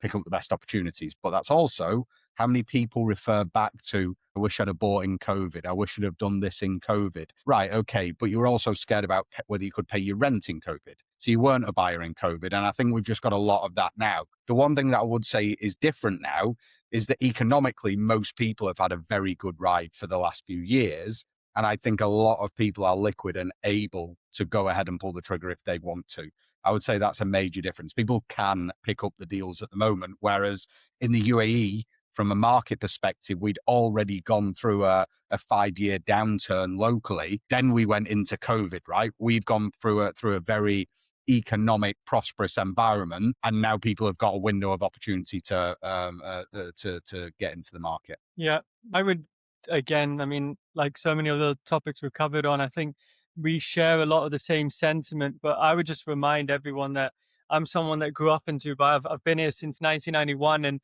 pick up the best opportunities, but that's also how many people refer back to, I wish I'd have bought in COVID. I wish I'd have done this in COVID. Right, okay, but you were also scared about whether you could pay your rent in COVID. So you weren't a buyer in COVID, and I think we've just got a lot of that now. The one thing that I would say is different now is that economically, most people have had a very good ride for the last few years. And I think a lot of people are liquid and able to go ahead and pull the trigger if they want to. I would say that's a major difference. People can pick up the deals at the moment, whereas in the UAE, from a market perspective, we'd already gone through a 5-year downturn locally. Then we went into COVID, right? We've gone through a very economic, prosperous environment, and now people have got a window of opportunity to get into the market. Yeah, I would, again, I mean, like so many other topics we've covered on, I think we share a lot of the same sentiment, but I would just remind everyone that I'm someone that grew up in Dubai. I've been here since 1991, and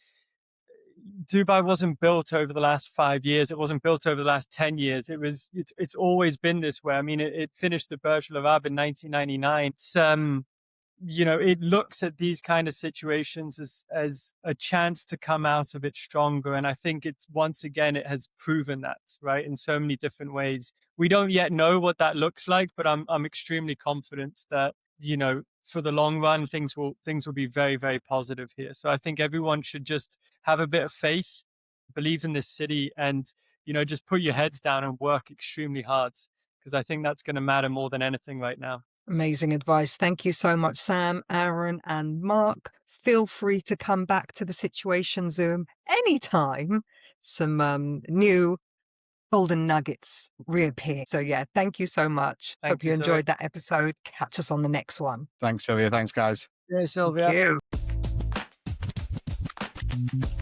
Dubai wasn't built over the last 5 years. It wasn't built over the last 10 years. It's always been this way. I mean, it finished the Burj Al Arab in 1999. It's, it looks at these kind of situations as a chance to come out of it stronger. And I think it's, once again, it has proven that, right, in so many different ways. We don't yet know what that looks like, but I'm extremely confident that, for the long run, things will be very, very positive here. So I think everyone should just have a bit of faith, believe in this city, and, just put your heads down and work extremely hard, because I think that's going to matter more than anything right now. Amazing advice. Thank you so much, Sam, Aron, and Mark. Feel free to come back to the Situation Zoom anytime some new golden nuggets reappear. So yeah, thank you so much. Hope you enjoyed that episode. Catch us on the next one. Thanks, Silvia. Thanks, guys. Yeah, Silvia. Thank you.